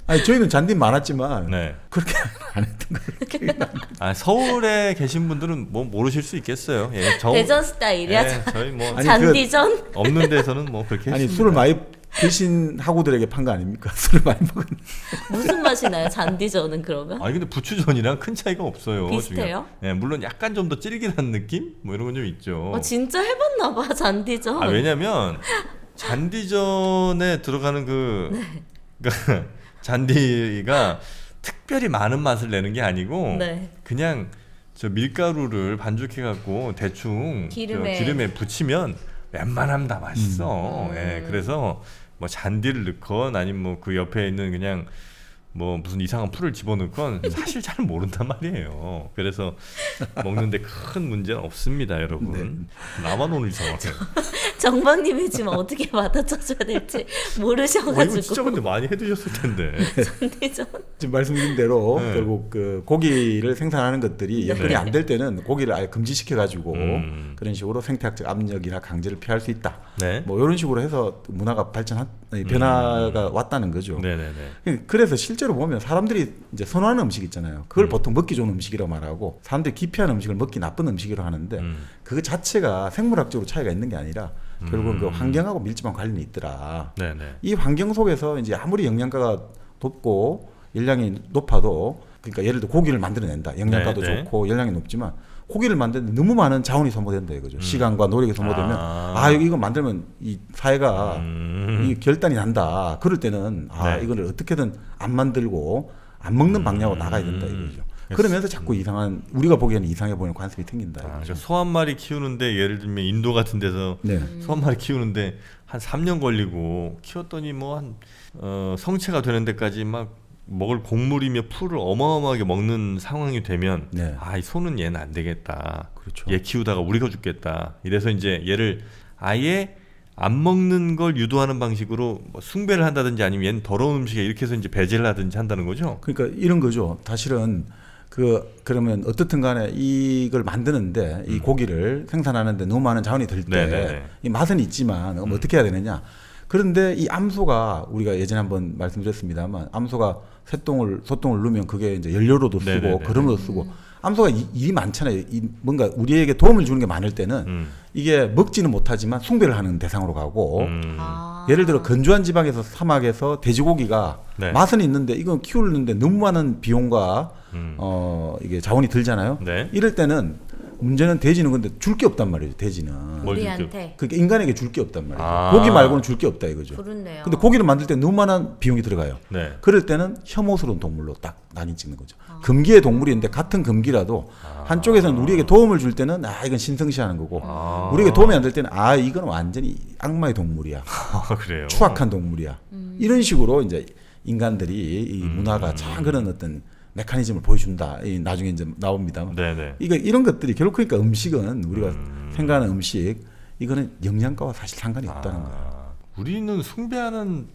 아니 저희는 잔디 많았지만 네. 그렇게 안 했던 거예요. 아 서울에 계신 분들은 뭐 모르실 수 있겠어요. 예, 대전 스타일이야. 예, 저희 뭐 아니, 잔디전? 없는 데서는 뭐 그렇게 아니 했습니다. 술을 많이 드신 학우들에게 판 거 아닙니까? 술을 많이 먹은. 무슨 맛이 나요? 잔디전은 그러면? 아니 근데 부추전이랑 큰 차이가 없어요. 비슷해요? 예, 물론 약간 좀 더 찌릿한 느낌 뭐 이런 건 좀 있죠. 진짜 해봤나 봐 잔디전. 아 왜냐면 잔디전에 들어가는 그 네. 그러니까 잔디가 특별히 많은 맛을 내는 게 아니고 네. 그냥 저 밀가루를 반죽해 갖고 대충 기름에. 저 기름에 부치면 웬만하면 다 맛있어. 예, 그래서 뭐 잔디를 넣건 아니면 뭐 그 옆에 있는 그냥 뭐 무슨 이상한 풀을 집어넣건 사실 잘 모른단 말이에요. 그래서 먹는데 큰 문제는 없습니다, 여러분. 나만 오늘 이상하네. 정박님이 지금 어떻게 받아쳐줘야 될지 이거 모르셔가지고. 진짜 근데 많이 해드셨을 텐데. 잔디전. 지금 말씀드린 대로 네. 결국 그 고기를 생산하는 것들이 여건이 네. 안 될 때는 고기를 아예 금지시켜 가지고 음. 그런 식으로 생태학적 압력이나 강제를 피할 수 있다. 네. 뭐 이런 식으로 해서 문화가 변화가 왔다는 거죠. 네네네. 그래서 실제로 보면 사람들이 이제 선호하는 음식 있잖아요. 그걸 보통 먹기 좋은 음식이라고 말하고 사람들이 기피하는 음식을 먹기 나쁜 음식이라고 하는데 그 자체가 생물학적으로 차이가 있는 게 아니라 결국은 그 환경하고 밀접한 관련이 있더라. 네네. 이 환경 속에서 이제 아무리 영양가가 높고 열량이 높아도 그러니까 예를 들어 고기를 만들어낸다. 영양가도 네, 네. 좋고 열량이 높지만 고기를 만드는데 너무 많은 자원이 소모된다 이거죠. 시간과 노력이 소모되면 이거 만들면 이 사회가 이 결단이 난다. 그럴 때는 네. 이거를 어떻게든 안 만들고 안 먹는 방향으로 나가야 된다 이거죠. 그러면서 자꾸 이상한 우리가 보기에는 이상해 보이는 관습이 생긴다. 그러니까 소 한 마리 키우는데 예를 들면 인도 같은 데서 네. 소 한 마리 키우는데 한 3년 걸리고 키웠더니 뭐 한 성체가 되는 데까지 막 먹을 곡물이며 풀을 어마어마하게 먹는 상황이 되면 네. 이 소는 얘는 안 되겠다. 그렇죠. 얘 키우다가 우리가 죽겠다. 이래서 이제 얘를 아예 안 먹는 걸 유도하는 방식으로 뭐 숭배를 한다든지 아니면 얘는 더러운 음식에 이렇게 해서 이제 배제를 하든지 한다는 거죠. 그러니까 이런 거죠. 사실은 그러면 어떻든 간에 이걸 만드는데 이 고기를 생산하는데 너무 많은 자원이 들 때 네네네. 이 맛은 있지만 그럼 어떻게 해야 되느냐? 그런데 이 암소가 우리가 예전에 한번 말씀드렸습니다만 암소가 소똥을 넣으면 그게 이제 연료로도 쓰고 네네네. 거름으로 쓰고 암소가 일이 많잖아요. 뭔가 우리에게 도움을 주는 게 많을 때는 이게 먹지는 못하지만 숭배를 하는 대상으로 가고 예를 들어 건조한 지방에서 사막에서 돼지고기가 네. 맛은 있는데 이건 키우는데 너무 많은 비용과 이게 자원이 들잖아요. 네. 이럴 때는 문제는 돼지는 근데 줄 게 없단 말이에요. 돼지는. 뭘 우리한테 그러니까 인간에게 줄 게 없단 말이에요. 아. 고기 말고는 줄 게 없다 이거죠. 그렇네요. 근데 고기를 만들 때 너무 많은 비용이 들어가요. 네. 그럴 때는 혐오스러운 동물로 딱 나뉘 찍는 거죠. 금기의 동물인데 같은 금기라도 한쪽에서는 우리에게 도움을 줄 때는 이건 신성시하는 거고 우리에게 도움이 안 될 때는 이건 완전히 악마의 동물이야. 그래요. 추악한 동물이야. 이런 식으로 이제 인간들이 이 문화가 참 그런 어떤 메커니즘을 보여준다. 나중에 이제 나옵니다. 네네. 이런 것들이 결국 그러니까 음식은 우리가 생각하는 음식 이거는 영양가와 사실 상관이 없다는 거예요. 우리는 숭배하는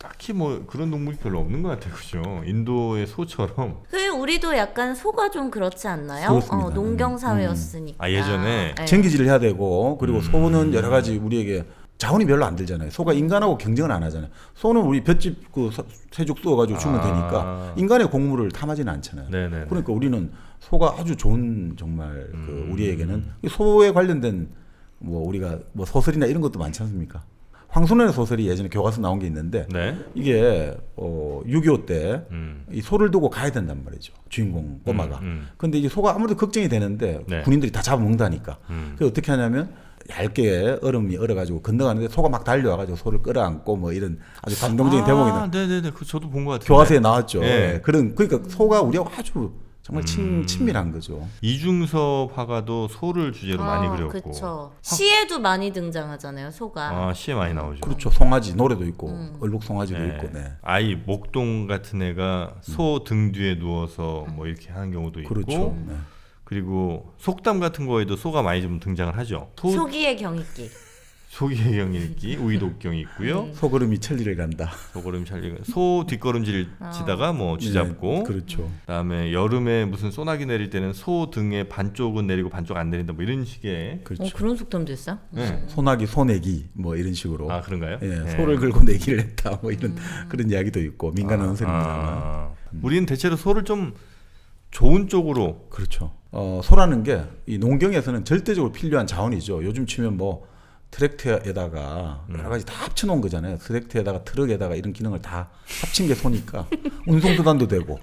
딱히 뭐 그런 동물이 별로 없는 것 같아요, 그죠? 인도의 소처럼. 그 우리도 약간 소가 좀 그렇지 않나요? 그렇습니다. 농경 사회였으니까. 예전에 네. 챙기질을 해야 되고 그리고 소는 여러 가지 우리에게 자원이 별로 안 들잖아요. 소가 인간하고 경쟁을 안 하잖아요. 소는 우리 볏짚 새죽 쏘가지고 주면 되니까 인간의 곡물을 탐하지는 않잖아요. 네네네. 그러니까 우리는 소가 아주 좋은 정말 우리에게는 소에 관련된 뭐 우리가 뭐 소설이나 이런 것도 많지 않습니까? 황소년의 소설이 예전에 교과서 나온 게 있는데 네. 이게 6.25 때 이 소를 두고 가야 된단 말이죠. 주인공 꼬마가. 근데 이제 소가 아무래도 걱정이 되는데 네. 군인들이 다 잡아먹는다니까. 그래서 어떻게 하냐면 얇게 얼음이 얼어가지고 건너가는데 소가 막 달려와가지고 소를 끌어안고 뭐 이런 아주 감동적인 대목이 네네네. 그 저도 본 것 같아요. 교과서에 나왔죠. 네. 예. 그러니까 소가 우리하고 아주 정말 친밀한 거죠. 이중섭 화가도 소를 주제로 많이 그렸고. 그렇죠. 시에도 많이 등장하잖아요, 소가. 시에 많이 나오죠. 그렇죠. 송아지 노래도 있고 얼룩 송아지도 네. 있고. 네. 아이 목동 같은 애가 소 등 뒤에 누워서 뭐 이렇게 하는 경우도 있고. 그렇죠. 네. 그리고 속담 같은 거에도 소가 많이 좀 등장을 하죠. 소기의 경익기. 소기의 경일기, 우이독경이 있고요. 소걸음이 천리를 간다. 소걸음 찰리가 소 뒷걸음질 치다가 뭐 쥐잡고. 네, 그렇죠. 그다음에 여름에 무슨 소나기 내릴 때는 소 등의 반쪽은 내리고 반쪽 안 내린다 뭐 이런 식의. 그렇죠. 그런 속담도 있어? 네. 소나기 소내기 뭐 이런 식으로. 그런가요? 예, 네. 소를 걸고 내기를 했다 뭐 이런 그런 이야기도 있고 민간 언설입니다만. 우리는 대체로 소를 좀 좋은 쪽으로. 그렇죠. 소라는 게 이 농경에서는 절대적으로 필요한 자원이죠. 요즘 치면 뭐 트랙터에다가 여러 가지 다 합쳐놓은 거잖아요. 트랙터에다가 트럭에다가 이런 기능을 다 합친 게 소니까 운송수단도 되고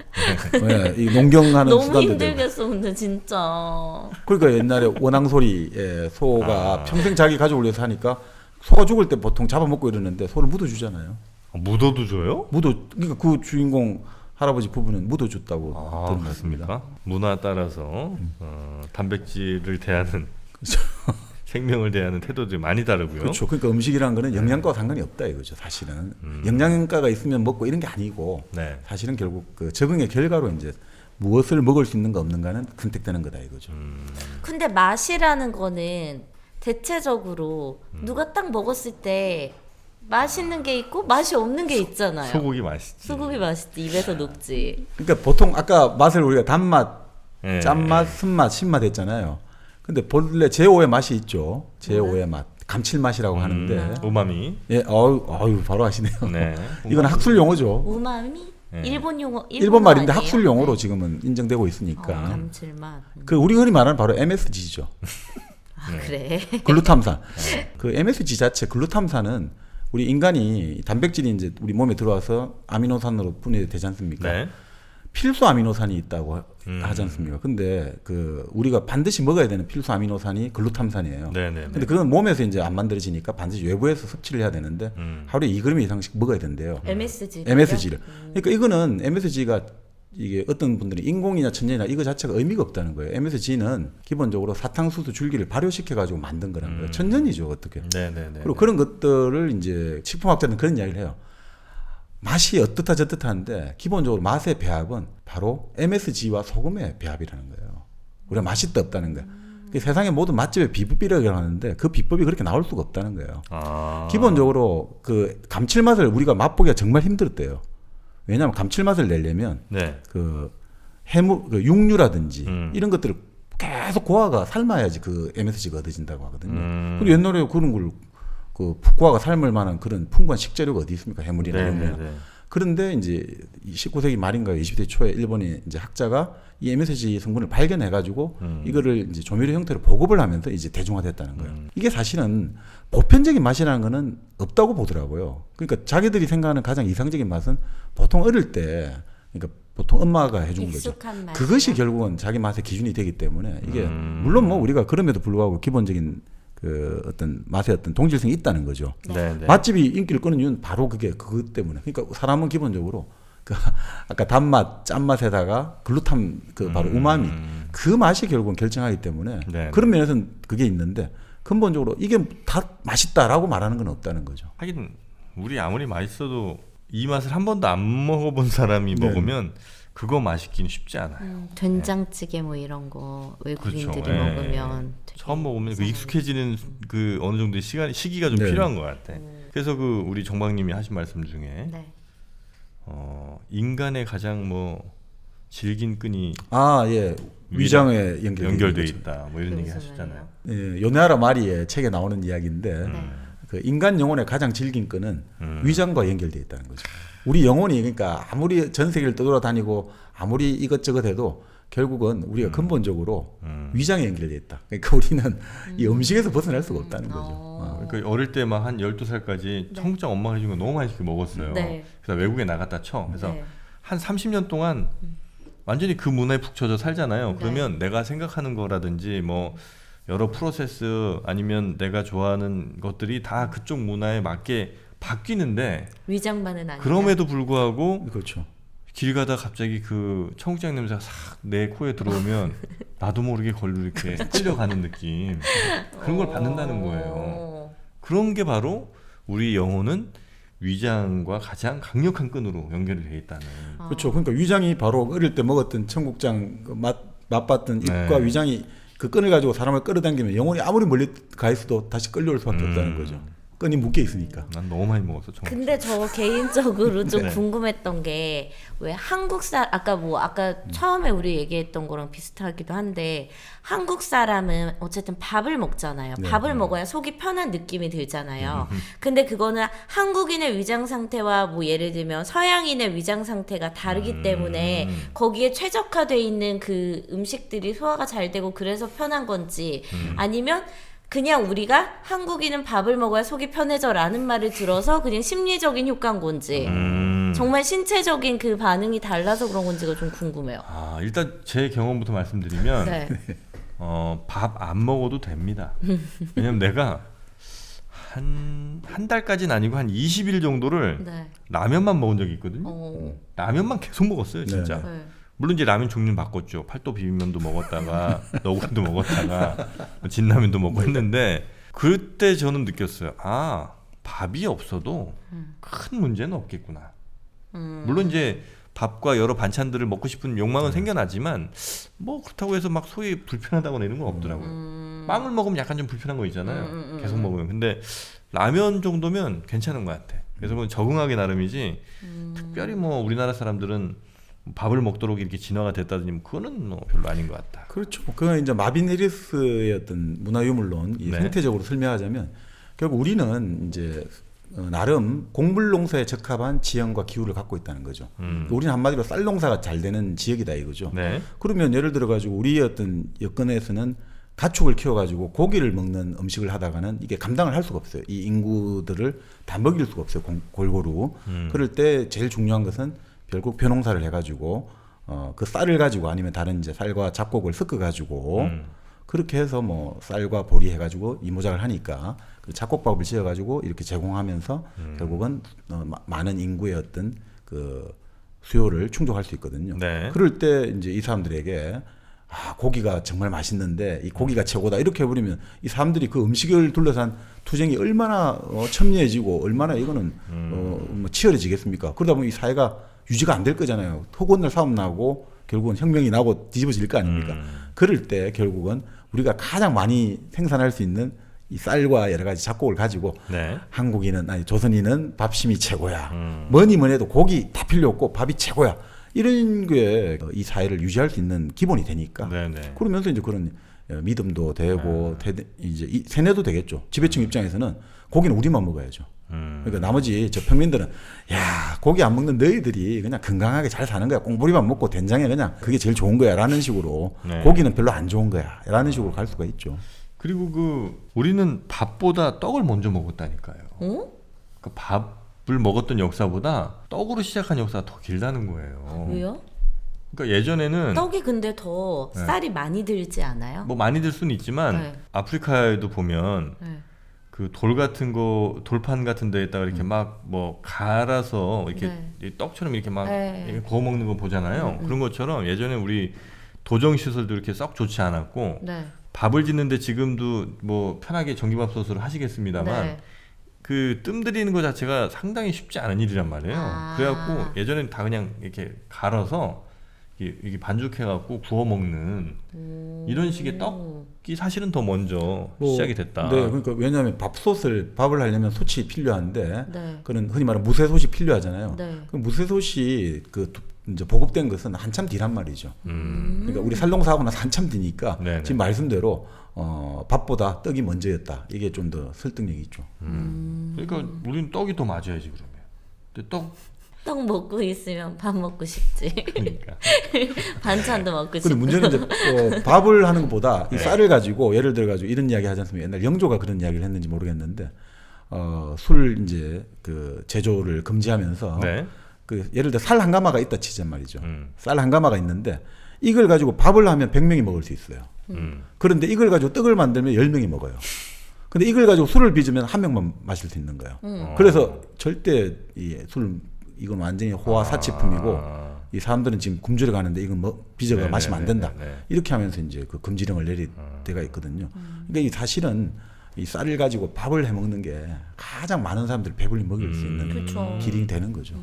예, 이 농경하는 너무 수단도 되고. 힘들겠어, 근데 진짜. 그러니까 옛날에 원앙소리에 소가 평생 자기 가족을 위해서 하니까 소가 죽을 때 보통 잡아먹고 이러는데 소를 묻어주잖아요. 묻어도 줘요? 그러니까 그 주인공 할아버지 부부는 묻어줬다고 들은 것 같습니다. 그렇습니까? 문화 따라서 단백질을 대하는 생명을 대하는 태도들이 많이 다르고요. 그렇죠. 그러니까 음식이라는 거는 영양가와 상관이 없다 이거죠. 사실은 영양가가 있으면 먹고 이런 게 아니고 네. 사실은 결국 그 적응의 결과로 이제 무엇을 먹을 수 있는가 없는가는 선택되는 거다 이거죠. 근데 맛이라는 거는 대체적으로 누가 딱 먹었을 때 맛있는 게 있고 맛이 없는 게 있잖아요. 소고기 맛있지. 소고기 맛있지. 입에서 녹지. 그러니까 보통 아까 맛을 우리가 단맛, 네. 짠맛, 쓴맛, 신맛 했잖아요. 근데 본래 제5의 맛이 있죠. 제5의 맛. 감칠맛이라고 하는데. 우마미. 예, 어유 바로 하시네요. 네. 이건 학술 용어죠. 우마미? 네. 일본 용어. 일본 말인데 아니에요? 학술 용어로 지금은 인정되고 있으니까. 감칠맛. 그 우리 흔히 말하는 바로 MSG죠. 그래. 글루탐산. 그 MSG 자체 글루탐산은 우리 인간이 단백질이 이제 우리 몸에 들어와서 아미노산으로 분해되지 않습니까? 네. 필수 아미노산이 있다고 하지 않습니까? 근데 그 우리가 반드시 먹어야 되는 필수 아미노산이 글루탐산이에요. 네네. 근데 그건 몸에서 이제 안 만들어지니까 반드시 외부에서 섭취를 해야 되는데 하루에 2g 이상씩 먹어야 된대요. MSG. MSG를. 그러니까 이거는 MSG가 이게 어떤 분들이 인공이나 천연이나 이거 자체가 의미가 없다는 거예요. MSG는 기본적으로 사탕수수 줄기를 발효시켜 가지고 만든 거라는 거예요. 천연이죠, 어떻게. 네네네. 그리고 그런 것들을 이제 식품학자는 그런 이야기를 해요. 맛이 어떻다 저떻다는데 기본적으로 맛의 배합은 바로 MSG와 소금의 배합이라는 거예요. 우리가 맛있다 없다는 거예요. 세상의 모든 맛집의 비법이라고 하는데 그 비법이 그렇게 나올 수가 없다는 거예요. 기본적으로 그 감칠맛을 우리가 맛보기가 정말 힘들었대요. 왜냐하면 감칠맛을 내려면 네. 그 해물, 그 육류라든지 이런 것들을 계속 고아가 삶아야지 그 MSG가 얻어진다고 하거든요. 그리고 옛날에 그런 걸 그 북구아가 삶을 만한 그런 풍부한 식재료가 어디 있습니까? 해물이나 네, 이런 네, 거. 네. 그런데 이제 19세기 말인가요? 20대 초에 일본의 이제 학자가 이 MSG 성분을 발견해 가지고 이거를 이제 조미료 형태로 보급을 하면서 이제 대중화됐다는 거예요. 이게 사실은 보편적인 맛이라는 거는 없다고 보더라고요. 그러니까 자기들이 생각하는 가장 이상적인 맛은 보통 어릴 때 그러니까 보통 엄마가 해준 거죠. 익숙한 맛. 그것이 결국은 자기 맛의 기준이 되기 때문에 이게 물론 뭐 우리가 그럼에도 불구하고 기본적인 그 어떤 맛의 어떤 동질성이 있다는 거죠. 네, 네. 맛집이 인기를 끄는 이유는 바로 그것 때문에. 그러니까 사람은 기본적으로 그 아까 단맛, 짠맛에다가 글루탐 그 바로 우마미 그 맛이 결국은 결정하기 때문에 네. 그런 면에서는 그게 있는데 근본적으로 이게 다 맛있다라고 말하는 건 없다는 거죠. 하긴 우리 아무리 맛있어도 이 맛을 한 번도 안 먹어본 사람이 네. 먹으면 그거 맛있기는 쉽지 않아요. 된장찌개 뭐 이런 거 외국인들이 그렇죠. 예. 먹으면 처음 먹으면 그 익숙해지는 그 어느 정도의 시기가 좀 네. 필요한 것 같아. 그래서 그 우리 정박님이 하신 말씀 중에 네. 인간의 가장 뭐 질긴 끈이 아, 예. 위장에 연결돼 있다. 뭐 이런 얘기 무슨 하셨잖아요. 예, 요네하라 마리의 책에 나오는 이야기인데 그 인간 영혼의 가장 질긴 끈은 위장과 연결되어 있다는 거죠. 우리 영혼이 그러니까 아무리 전 세계를 떠돌아다니고 아무리 이것저것 해도 결국은 우리가 근본적으로 위장에 연결되어 있다. 그러니까 우리는 이 음식에서 벗어날 수가 없다는 거죠. 그러니까 어릴 때 막 한 12살까지 청국장 엄마가 해준 거 너무 맛있게 먹었어요. 네. 그래서 외국에 나갔다 쳐. 그래서 네. 한 30년 동안 완전히 그 문화에 푹 젖어 살잖아요. 네. 그러면 내가 생각하는 거라든지 뭐 여러 프로세스 아니면 내가 좋아하는 것들이 다 그쪽 문화에 맞게 바뀌는데 위장만은 아니다. 그럼에도 불구하고 그렇죠. 길 가다 갑자기 그 청국장 냄새가 싹 내 코에 들어오면 나도 모르게 걸로 이렇게 끌려가는 느낌 그런 걸 받는다는 거예요. 그런 게 바로 우리 영혼은 위장과 가장 강력한 끈으로 연결이 돼 있다는. 그렇죠. 그러니까 위장이 바로 어릴 때 먹었던 청국장 그 맛봤던 입과 네. 위장이 그 끈을 가지고 사람을 끌어당기면 영혼이 아무리 멀리 가 있어도 다시 끌려올 수밖에 없다는 거죠. 끈이 묶여 있으니까. 난 너무 많이 먹었어 청국장. 근데 저 개인적으로 좀 네. 궁금했던 게 왜 아까 처음에 우리 얘기했던 거랑 비슷하기도 한데 한국 사람은 어쨌든 밥을 먹잖아요. 네. 밥을 먹어야 속이 편한 느낌이 들잖아요. 근데 그거는 한국인의 위장 상태와 뭐 예를 들면 서양인의 위장 상태가 다르기 때문에 거기에 최적화돼 있는 그 음식들이 소화가 잘 되고 그래서 편한 건지 아니면 그냥 우리가 한국인은 밥을 먹어야 속이 편해져라는 말을 들어서 그냥 심리적인 효과인 건지 정말 신체적인 그 반응이 달라서 그런 건지가 좀 궁금해요. 아 일단 제 경험부터 말씀드리면 네. 밥 안 먹어도 됩니다. 왜냐면 내가 한 달까지는 아니고 한 20일 정도를 네. 라면만 먹은 적이 있거든요. 어. 라면만 계속 먹었어요, 진짜. 네. 네. 물론 이제 라면 종류는 바꿨죠. 팔도 비빔면도 먹었다가 너구리도 먹었다가 진라면도 먹고 했는데 그때 저는 느꼈어요. 아 밥이 없어도 큰 문제는 없겠구나. 물론 이제 밥과 여러 반찬들을 먹고 싶은 욕망은 생겨나지만 뭐 그렇다고 해서 막 속이 불편하다거나 이런 건 없더라고요. 빵을 먹으면 약간 좀 불편한 거 있잖아요. 계속 먹으면. 근데 라면 정도면 괜찮은 것 같아. 그래서 뭐 적응하기 나름이지 특별히 뭐 우리나라 사람들은 밥을 먹도록 이렇게 진화가 됐다더니 뭐 그거는 뭐 별로 아닌 것 같다. 그렇죠. 그건 이제 마빈 해리스의 어떤 문화유물론 이 네. 생태적으로 설명하자면 결국 우리는 이제 나름 곡물 농사에 적합한 지형과 기후를 갖고 있다는 거죠. 우리는 한마디로 쌀 농사가 잘 되는 지역이다 이거죠. 네. 그러면 예를 들어 가지고 우리의 어떤 여건에서는 가축을 키워가지고 고기를 먹는 음식을 하다가는 이게 감당을 할 수가 없어요. 이 인구들을 다 먹일 수가 없어요. 골고루. 그럴 때 제일 중요한 것은 결국 벼농사를 해가지고 그 쌀을 가지고 아니면 다른 이제 쌀과 잡곡을 섞어가지고 그렇게 해서 뭐 쌀과 보리 해가지고 이모작을 하니까 그 잡곡밥을 지어가지고 이렇게 제공하면서 결국은 많은 인구의 어떤 그 수요를 충족할 수 있거든요. 네. 그럴 때 이제 이 사람들에게 아 고기가 정말 맛있는데 이 고기가 최고다 이렇게 해버리면 이 사람들이 그 음식을 둘러싼 투쟁이 얼마나 첨예해지고 얼마나 이거는 뭐 치열해지겠습니까? 그러다 보면 이 사회가 유지가 안 될 거잖아요. 토건날 싸움 나고 결국은 혁명이 나고 뒤집어질 거 아닙니까? 그럴 때 결국은 우리가 가장 많이 생산할 수 있는 이 쌀과 여러 가지 잡곡을 가지고 네. 한국인은 아니 조선인은 밥심이 최고야. 뭐니 해도 고기 다 필요 없고 밥이 최고야. 이런 게 이 사회를 유지할 수 있는 기본이 되니까. 네네. 그러면서 이제 그런 믿음도 되고 이제 세뇌도 되겠죠. 지배층 입장에서는 고기는 우리만 먹어야죠. 그러니까 나머지 저 평민들은 야 고기 안 먹는 너희들이 그냥 건강하게 잘 사는 거야. 꽁보리만 먹고 된장에 그냥 그게 제일 좋은 거야라는 식으로 고기는 별로 안 좋은 거야라는 식으로 갈 수가 있죠. 그리고 우리는 밥보다 떡을 먼저 먹었다니까요. 그 밥을 먹었던 역사보다 떡으로 시작한 역사가 더 길다는 거예요. 왜요? 그러니까 예전에는 떡이 근데 더 쌀이 많이 들지 않아요? 뭐 많이 들 수는 있지만 아프리카에도 보면 그 돌 같은 거 돌판 같은 데에다가 이렇게 막 뭐 갈아서 이렇게 떡처럼 이렇게 막 이렇게 구워 먹는 거 보잖아요. 그런 것처럼 예전에 우리 도정 시설도 이렇게 썩 좋지 않았고 밥을 짓는데 지금도 뭐 편하게 전기밥솥으로 하시겠습니다만 그 뜸 들이는 거 자체가 상당히 쉽지 않은 일이란 말이에요. 그래갖고 예전엔 다 그냥 이렇게 갈아서 이게 반죽해갖고 구워 먹는 이런 식의 떡이 사실은 더 먼저 시작이 됐다. 네, 그러니까 왜냐하면 밥을 하려면 솥이 필요한데 그는 흔히 말하는 무쇠솥이 필요하잖아요. 그 무쇠솥이 그 이제 보급된 것은 한참 뒤란 말이죠. 그러니까 우리 살롱사하고 나서 한참 뒤니까 지금 말씀대로 밥보다 떡이 먼저였다. 이게 좀 더 설득력이 있죠. 그러니까 우리는 떡이 더 맞아야지 그러면. 근데 떡 먹고 있으면 밥 먹고 싶지. 그러니까. 반찬도 먹고 싶고. 근데 문제는 이제 밥을 하는 것보다 이 쌀을 가지고 예를 들어 가지고 이런 이야기 하지 않습니까? 옛날 영조가 그런 이야기를 했는지 모르겠는데 술 이제 그 제조를 금지하면서 그 예를 들어 쌀 한 가마가 있다 치자 말이죠. 쌀 한 가마가 있는데 이걸 가지고 밥을 하면 100명이 먹을 수 있어요. 그런데 이걸 가지고 떡을 만들면 10명이 먹어요. 근데 이걸 가지고 술을 빚으면 한 명만 마실 수 있는 거예요. 그래서 절대 이건 완전히 호화 사치품이고 이 사람들은 지금 굶주려 가는데 이건 뭐 빚어가 마시면 안 된다. 이렇게 하면서 이제 그 금지령을 내릴 때가 있거든요. 그러니까 이 사실은 이 쌀을 가지고 밥을 해 먹는 게 가장 많은 사람들이 배불리 먹일 수 있는 길이 되는 거죠.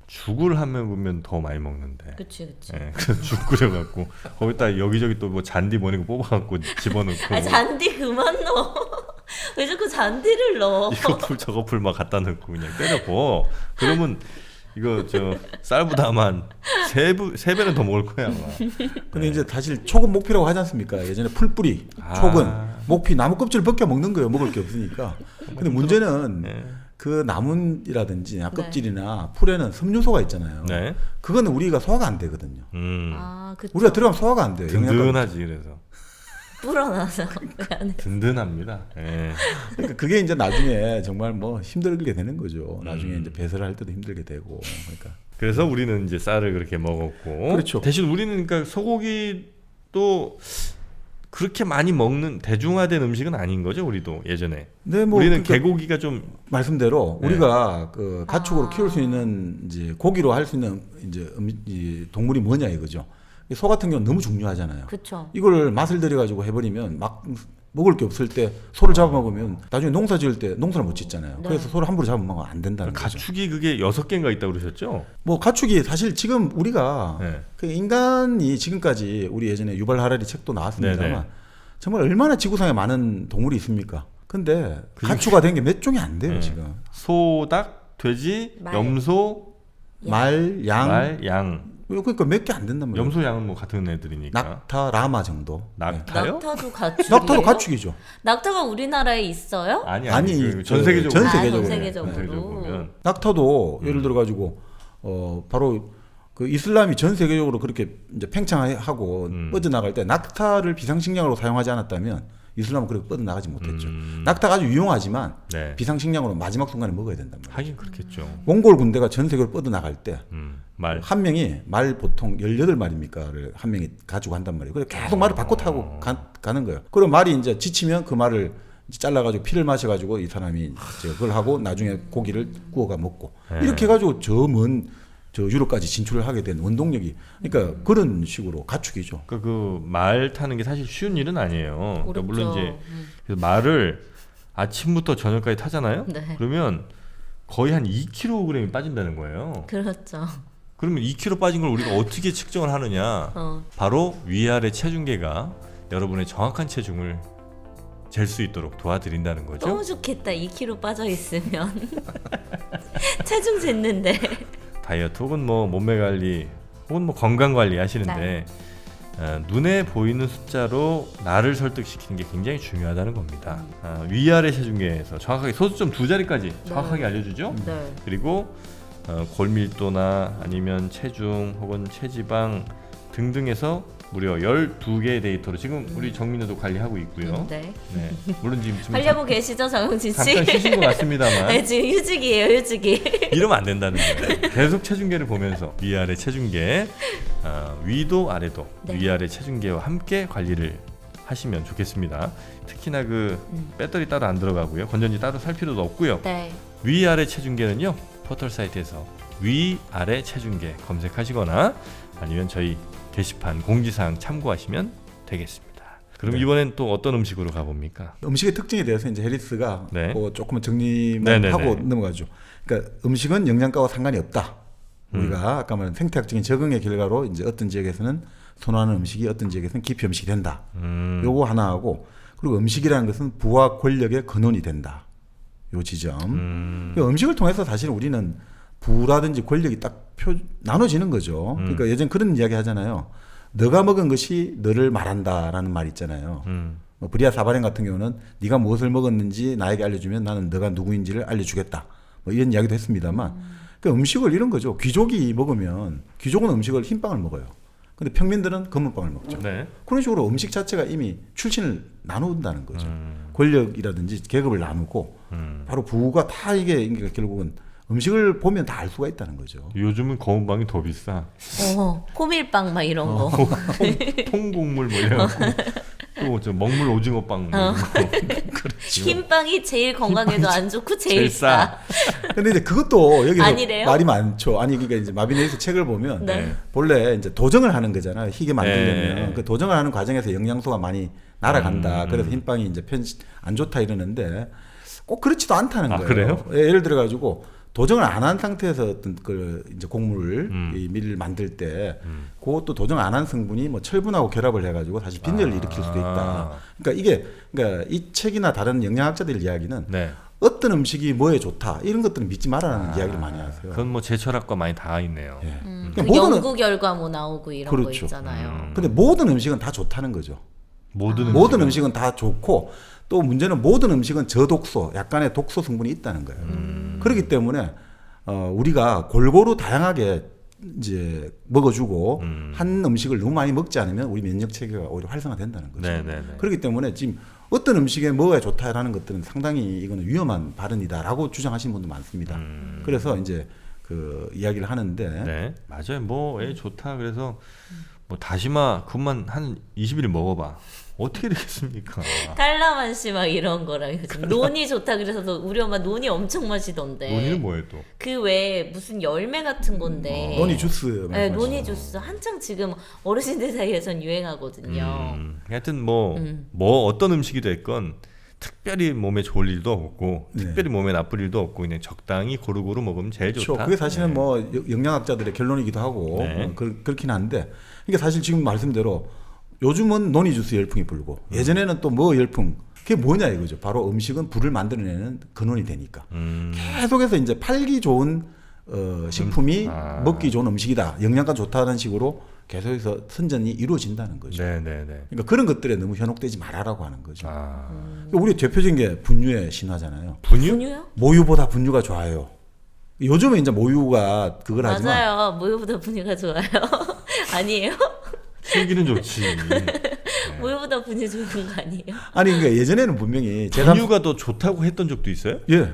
죽을 하면 보면 더 많이 먹는데. 그치. 그래서 죽 끓여갖고 거기다 여기저기 또 뭐 잔디 뭐는 거 뽑아갖고 집어넣고. 잔디 그만 넣어. 왜 자꾸 잔디를 넣어? 이거 풀 저거 풀 막 갖다 넣고 그냥 때려고. 그러면 이거 저 쌀보다 아마 세 배는 더 먹을 거야 아마. 근데 이제 사실 촉은 목피라고 하지 않습니까? 예전에 풀뿌리, 촉은 목피 나무 껍질을 벗겨 먹는 거예요. 먹을 게 없으니까. 근데 문제는 그 나무라든지 껍질이나 풀에는 섬유소가 있잖아요. 그거는 우리가 소화가 안 되거든요. 우리가 들어가면 소화가 안 돼요. 든든하지 그래서. 불어나서 든든합니다. 그러니까 그게 이제 나중에 정말 뭐 힘들게 되는 거죠. 나중에 이제 배설을 할 때도 힘들게 되고. 그러니까. 그래서 우리는 이제 쌀을 그렇게 먹었고. 그렇죠. 대신 우리는 그러니까 소고기도 그렇게 많이 먹는 대중화된 음식은 아닌 거죠, 우리도 예전에. 네, 뭐 우리는 그러니까 개고기가 좀 말씀대로 우리가 그 가축으로 키울 수 있는 이제 고기로 할 수 있는 이제 이 동물이 뭐냐 이거죠. 소 같은 경우는 너무 중요하잖아요. 그쵸. 이걸 맛을 들여가지고 해버리면 막 먹을 게 없을 때 소를 잡아먹으면 나중에 농사 지을 때 농사를 못 짓잖아요. 그래서 소를 함부로 잡아먹으면 안 된다는 거죠. 가축이 그게 6개인가 있다고 그러셨죠? 뭐 가축이 사실 지금 우리가 그 인간이 지금까지 우리 예전에 유발 하라리 책도 나왔습니다만 정말 얼마나 지구상에 많은 동물이 있습니까? 근데 가축화 된 게 몇 종이 안 돼요 지금. 소, 닭, 돼지, 염소, 말, 양. 그러니까 몇 개 안 된단 말이에요. 염소, 양은 뭐 같은 애들이니까. 낙타, 라마 정도. 낙타요? 낙타도 가축이에요? 낙타도 가축이죠. 낙타가 우리나라에 있어요? 아니 전 전 세계적으로. 세계적으로. 보면. 낙타도 예를 들어 가지고 바로 그 이슬람이 전 세계적으로 그렇게 이제 팽창하고 뻗어나갈 때 낙타를 비상식량으로 사용하지 않았다면 이슬람은 그렇게 뻗어나가지 못했죠. 낙타가 아주 유용하지만 비상식량으로 마지막 순간에 먹어야 된단 말이에요. 하긴 그렇겠죠. 몽골 군대가 전 세계로 뻗어나갈 때 한 명이 말 보통 18마리입니까를 한 명이 가지고 간단 말이에요. 그래서 계속 말을 바꿔 타고 가는 거예요. 그럼 말이 이제 지치면 그 말을 잘라가지고 피를 마셔가지고 이 사람이 이제 그걸 하고 나중에 고기를 구워가 먹고 이렇게 해가지고 저 유럽까지 진출을 하게 된 원동력이 그러니까 그런 식으로 가축이죠. 그러니까 그 말 타는 게 사실 쉬운 일은 아니에요. 그러니까 물론 이제 그래서 말을 아침부터 저녁까지 타잖아요. 그러면 거의 한 2kg이 빠진다는 거예요. 그렇죠. 그러면 2kg 빠진 걸 우리가 어떻게 측정을 하느냐? 바로 위아래 체중계가 여러분의 정확한 체중을 잴 수 있도록 도와드린다는 거죠. 너무 좋겠다. 2kg 빠져 있으면 체중 쟀는데. 다이어트 혹은 뭐 몸매 관리 혹은 뭐 건강 관리 하시는데 눈에 보이는 숫자로 나를 설득시키는 게 굉장히 중요하다는 겁니다. 위아래 체중계에서 정확하게 소수점 2자리까지 정확하게 알려주죠. 네. 그리고 골밀도나 아니면 체중 혹은 체지방 등등에서 무려 12개의 데이터로 지금 우리 정민호도 관리하고 있고요. 네. 네. 물론 지금 관리하고 계시죠, 정영진 씨? 잠깐 쉬신 것 같습니다만 네, 지금 휴직이에요, 휴직이. 이러면 안 된다는 거예요. 계속 체중계를 보면서 위아래 체중계, 위도 아래도 네. 위아래 체중계와 함께 관리를 하시면 좋겠습니다. 특히나 그 배터리 따로 안 들어가고요. 건전지 따로 살 필요도 없고요. 네. 위아래 체중계는요. 포털 사이트에서 위아래 체중계 검색하시거나 아니면 저희 게시판 공지사항 참고하시면 되겠습니다. 그럼 네. 이번엔 또 어떤 음식으로 가봅니까? 음식의 특징에 대해서 이제 해리스가 네. 조금 정리만 네네네. 하고 넘어가죠. 그러니까 음식은 영양가와 상관이 없다. 우리가 아까 말한 생태학적인 적응의 결과로 이제 어떤 지역에서는 선호하는 음식이 어떤 지역에서는 기피 음식이 된다. 요거 하나 하고 그리고 음식이라는 것은 부와 권력의 근원이 된다. 요 지점. 그러니까 음식을 통해서 사실 우리는 부라든지 권력이 딱 나눠지는 거죠. 그러니까 예전 그런 이야기 하잖아요. 너가 먹은 것이 너를 말한다라는 말 있잖아요. 뭐 브리아 사바렌 같은 경우는 네가 무엇을 먹었는지 나에게 알려주면 나는 너가 누구인지를 알려주겠다. 뭐 이런 이야기도 했습니다만 그러니까 음식을 이런 거죠. 귀족이 먹으면 귀족은 음식을 흰빵을 먹어요. 근데 평민들은 검은빵을 먹죠. 네. 그런 식으로 음식 자체가 이미 출신을 나눈다는 거죠. 권력이라든지 계급을 나누고 바로 부가 다 이게 결국은 음식을 보면 다 알 수가 있다는 거죠. 요즘은 검은빵이 더 비싸. 호밀빵 막 이런 거. 통곡물 뭐 이래갖고 또 저 먹물 오징어빵 뭐 이런 거. 그렇죠. 흰빵이 제일 건강에도 안 좋고 제일 싸. 근데 이제 그것도 여기서 아니래요? 말이 많죠. 아니 그러니까 이제 마비네이스 책을 보면 네. 본래 이제 도정을 하는 거잖아요. 희게 만들려면 네. 그 도정을 하는 과정에서 영양소가 많이 날아간다. 그래서 흰빵이 이제 안 좋다 이러는데 꼭 그렇지도 않다는 거예요. 그래요? 예를 들어 가지고 도정을 안 한 상태에서 어떤 그 이제 곡물 이 밀을 만들 때 그것도 도정 안 한 성분이 뭐 철분하고 결합을 해가지고 사실 빈혈을 일으킬 수도 있다. 그러니까 그러니까 이 책이나 다른 영양학자들 이야기는 네. 어떤 음식이 뭐에 좋다 이런 것들은 믿지 말라는 이야기를 많이 하세요. 그건 뭐 제철학과 많이 닿아 있네요. 예. 그 그러니까 모든 연구 결과 뭐 나오고 이런 거 그렇죠. 있잖아요. 근데 모든 음식은 다 좋다는 거죠. 모든 음식은 다 좋고 또 문제는 모든 음식은 저독소, 약간의 독소 성분이 있다는 거예요. 그렇기 때문에 우리가 골고루 다양하게 이제 먹어주고 한 음식을 너무 많이 먹지 않으면 우리 면역 체계가 오히려 활성화된다는 거죠. 네네네. 그렇기 때문에 지금 어떤 음식에 먹어야 좋다라는 것들은 상당히 이거는 위험한 발언이다라고 주장하시는 분도 많습니다. 그래서 이제 그 이야기를 하는데 네, 맞아요. 뭐 좋다. 그래서 뭐 다시마 그것만 한 20일 먹어봐. 어떻게 되겠습니까? 탈라만 씨 막 이런 거랑 요즘 논이 좋다 그래서 우리 엄마 논이 엄청 마시던데. 논이는 뭐예요 또? 그 외에 무슨 열매 같은 건데. 논이 주스 네, 말씀하시죠. 논이 주스 한창 지금 어르신들 사이에선 유행하거든요. 하여튼 뭐 어떤 음식이 됐건 특별히 몸에 좋을 일도 없고 네. 특별히 몸에 나쁠 일도 없고 그냥 적당히 고루고루 먹으면 제일 그렇죠. 좋다. 그게 사실은 네. 뭐 영양학자들의 결론이기도 하고 네. 그렇긴 한데 그러니까 사실 지금 말씀대로 요즘은 논이 주스 열풍이 불고 예전에는 또 뭐 열풍 그게 뭐냐 이거죠. 바로 음식은 불을 만들어내는 근원이 되니까 계속해서 이제 팔기 좋은 식품이 먹기 좋은 음식이다. 영양가 좋다는 식으로 계속해서 선전이 이루어진다는 거죠. 네네네. 그러니까 그런 것들에 너무 현혹되지 말아라고 하는 거죠. 아, 우리 대표적인 게 분유의 신화잖아요. 분유요? 모유보다 분유가 좋아요. 요즘에 이제 모유가 그걸 하지만 맞아요. 모유보다 분유가 좋아요. 아니에요? 슬기는 좋지. 모유보다 분유 좋은 거 아니에요? 아니 그러니까 예전에는 분명히 분유가 더 좋다고 했던 적도 있어요? 예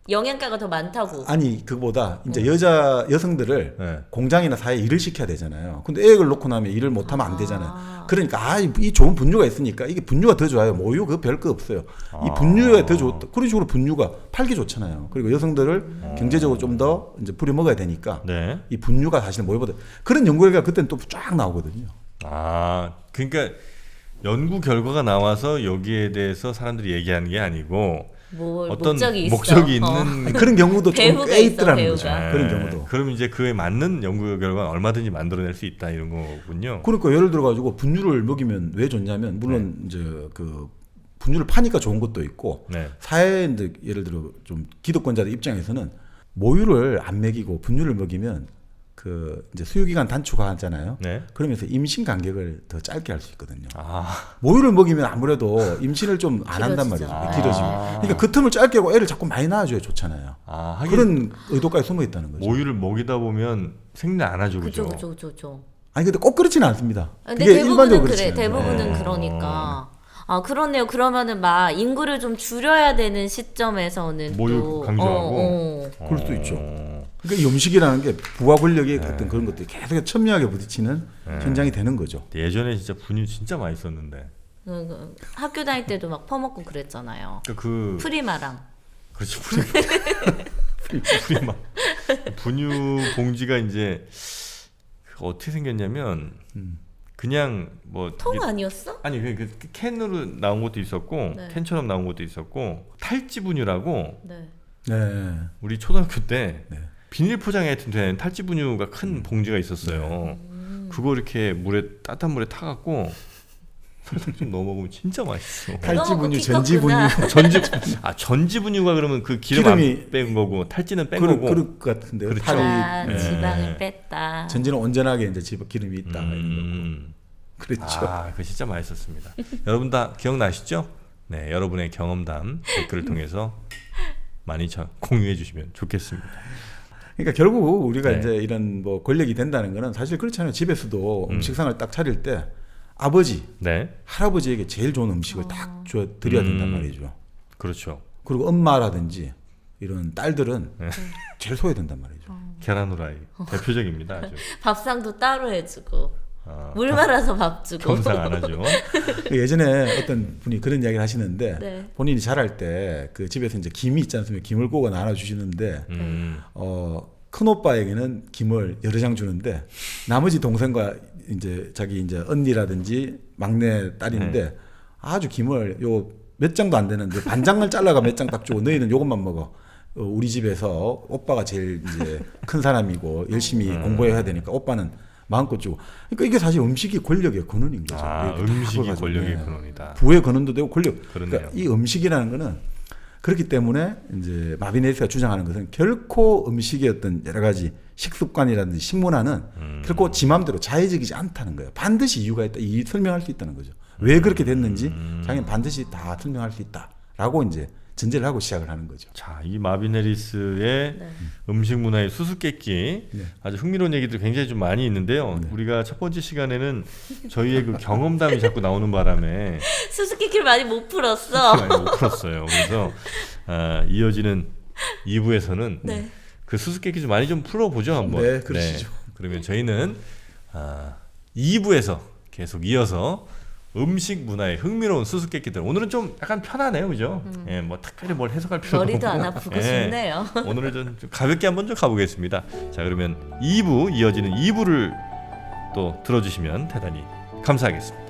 영양가가 더 많다고. 아니 그보다 이제 여성들을 네. 공장이나 사회에 일을 시켜야 되잖아요. 근데 애를 놓고 나면 일을 못하면 안 되잖아요. 그러니까 이 좋은 분유가 있으니까 이게 분유가 더 좋아요. 모유 그거 별거 없어요. 이 분유가 더 좋다. 그런 식으로 분유가 팔기 좋잖아요. 그리고 여성들을 경제적으로 좀 더 이제 부려 먹어야 되니까 네. 이 분유가 사실 모유보다 그런 연구 결과 그때는 또 쫙 나오거든요. 아, 그러니까 연구 결과가 나와서 여기에 대해서 사람들이 얘기하는 게 아니고 뭐 어떤 목적이 있어. 목적이 있는 그런 경우도 좀 배우가 꽤 있어, 있더라는 배우가. 거죠. 네. 그런 경우도. 그럼 이제 그에 맞는 연구 결과는 얼마든지 만들어낼 수 있다 이런 거군요. 그러니까 예를 들어 가지고 분유를 먹이면 왜 좋냐면 물론 이제 그 분유를 파니까 좋은 것도 있고 네. 사회인들 예를 들어 좀 기득권자들 입장에서는 모유를 안 먹이고 분유를 먹이면 그 이제 수유기간 단축하잖아요. 네. 그러면서 임신 간격을 더 짧게 할 수 있거든요. 아, 모유를 먹이면 아무래도 임신을 좀 안 한단 길어지죠. 말이죠. 길어지면. 그러니까 그 틈을 짧게 하고 애를 자꾸 많이 낳아줘야 좋잖아요. 하긴 그런 의도까지 숨어 있다는 거죠. 모유를 먹이다 보면 생리 안 하죠, 그죠, 그죠? 그죠, 그죠. 아니 근데 꼭 그렇지는 않습니다. 근데 그게 대부분은 일반적으로 그래. 그렇지는 않아요. 대부분은 네. 그러니까. 아 그렇네요. 그러면은 막 인구를 좀 줄여야 되는 시점에서는 모유 또, 강조하고. 그럴 수도 있죠. 그러니까 이 음식이라는 게 부하 권력의 어떤 그런 것들이 계속 첨예하게 부딪히는 현장이 되는 거죠. 예전에 진짜 분유 진짜 맛있었는데. 학교 다닐 때도 막 퍼먹고 그랬잖아요. 그러니까 그 프리마랑. 그렇죠. 프리마. 분유 봉지가 이제 어떻게 생겼냐면 그냥 뭐 통 이게- 아니었어? 아니 그 캔으로 나온 것도 있었고 네. 캔처럼 나온 것도 있었고 탈지 분유라고 네. 네. 우리 초등학교 때 네. 비닐 포장에 된 탈지 분유가 큰 봉지가 있었어요. 그거 이렇게 따뜻한 물에 타갖고 좀 넣어 먹으면 진짜 맛있어. 탈지 먹고 분유, 피 전지 분유. 컸구나. 전지 분유가 그러면 그 기름 기름이- 안 뺀 거고 탈지는 뺀 그럴 거고. 것 같은데요. 그렇죠. 탈이 아, 네. 지방을 뺐다. 전지는 온전하게 이제 기름이 있다 이런 음. 거. 그렇죠. 아, 그 진짜 맛있었습니다. 여러분 다 기억나시죠? 네, 여러분의 경험담 댓글을 통해서 많이 공유해 주시면 좋겠습니다. 그러니까 결국 우리가 네. 이제 이런 뭐 권력이 된다는 거는 사실 그렇잖아요. 집에서도 음식상을 딱 차릴 때 아버지, 네, 할아버지에게 제일 좋은 음식을 딱 드려야 된단 말이죠. 그렇죠. 그리고 엄마라든지 이런 딸들은 네. 제일 소외된단 말이죠. 계란 후라이 대표적입니다. 아주 밥상도 따로 해주고 아, 물 말아서 밥 주고. 겸상 안 하죠. 예전에 어떤 분이 그런 이야기를 하시는데 네. 본인이 자랄 때 그 집에서 이제 김이 있지 않습니까? 김을 구워 나눠 주시는데 큰 오빠에게는 김을 여러 장 주는데 나머지 동생과 이제 자기 이제 언니라든지 막내 딸인데 아주 김을 요 몇 장도 안 되는데 반 장을 잘라가 몇 장 딱 주고 너희는 요것만 먹어. 우리 집에서 오빠가 제일 이제 큰 사람이고 열심히 공부해야 되니까 오빠는 마음껏 주고. 그러니까 이게 사실 음식이 권력의 근원인 거죠. 아, 이렇게 다 음식이 바꿔가지고. 권력의 네. 근원이다. 부의 근원도 되고 권력. 그렇네요. 그러니까 이 음식이라는 거는 그렇기 때문에 이제 마비네리스가 주장하는 것은 결코 음식의 어떤 여러 가지 식습관이라든지 식문화는 결코 지 마음대로 자의적이지 않다는 거예요. 반드시 이유가 있다. 이 설명할 수 있다는 거죠. 왜 그렇게 됐는지 자기는 반드시 다 설명할 수 있다라고 이제 전제를 하고 시작을 하는 거죠. 자, 이 마비네리스의 네. 음식 문화의 수수께끼 네. 아주 흥미로운 얘기들이 굉장히 좀 많이 있는데요. 우리가 첫 번째 시간에는 저희의 그 경험담이 자꾸 나오는 바람에 수수께끼를 많이 못 풀었어. 많이 못 풀었어요. 그래서 이어지는 2부에서는 네. 그 수수께끼 좀 많이 좀 풀어보죠 한번. 네, 그러시죠. 그러면 저희는 2부에서 계속 이어서 음식 문화의 흥미로운 수수께끼들. 오늘은 좀 약간 편하네요, 그죠? 예, 뭐 특별히 뭘 해석할 필요도 머리도 없고. 안 아프고 예, 좋네요. 오늘은 좀 가볍게 한번 좀 가보겠습니다. 자, 그러면 2부 이어지는 2부를 또 들어주시면 대단히 감사하겠습니다.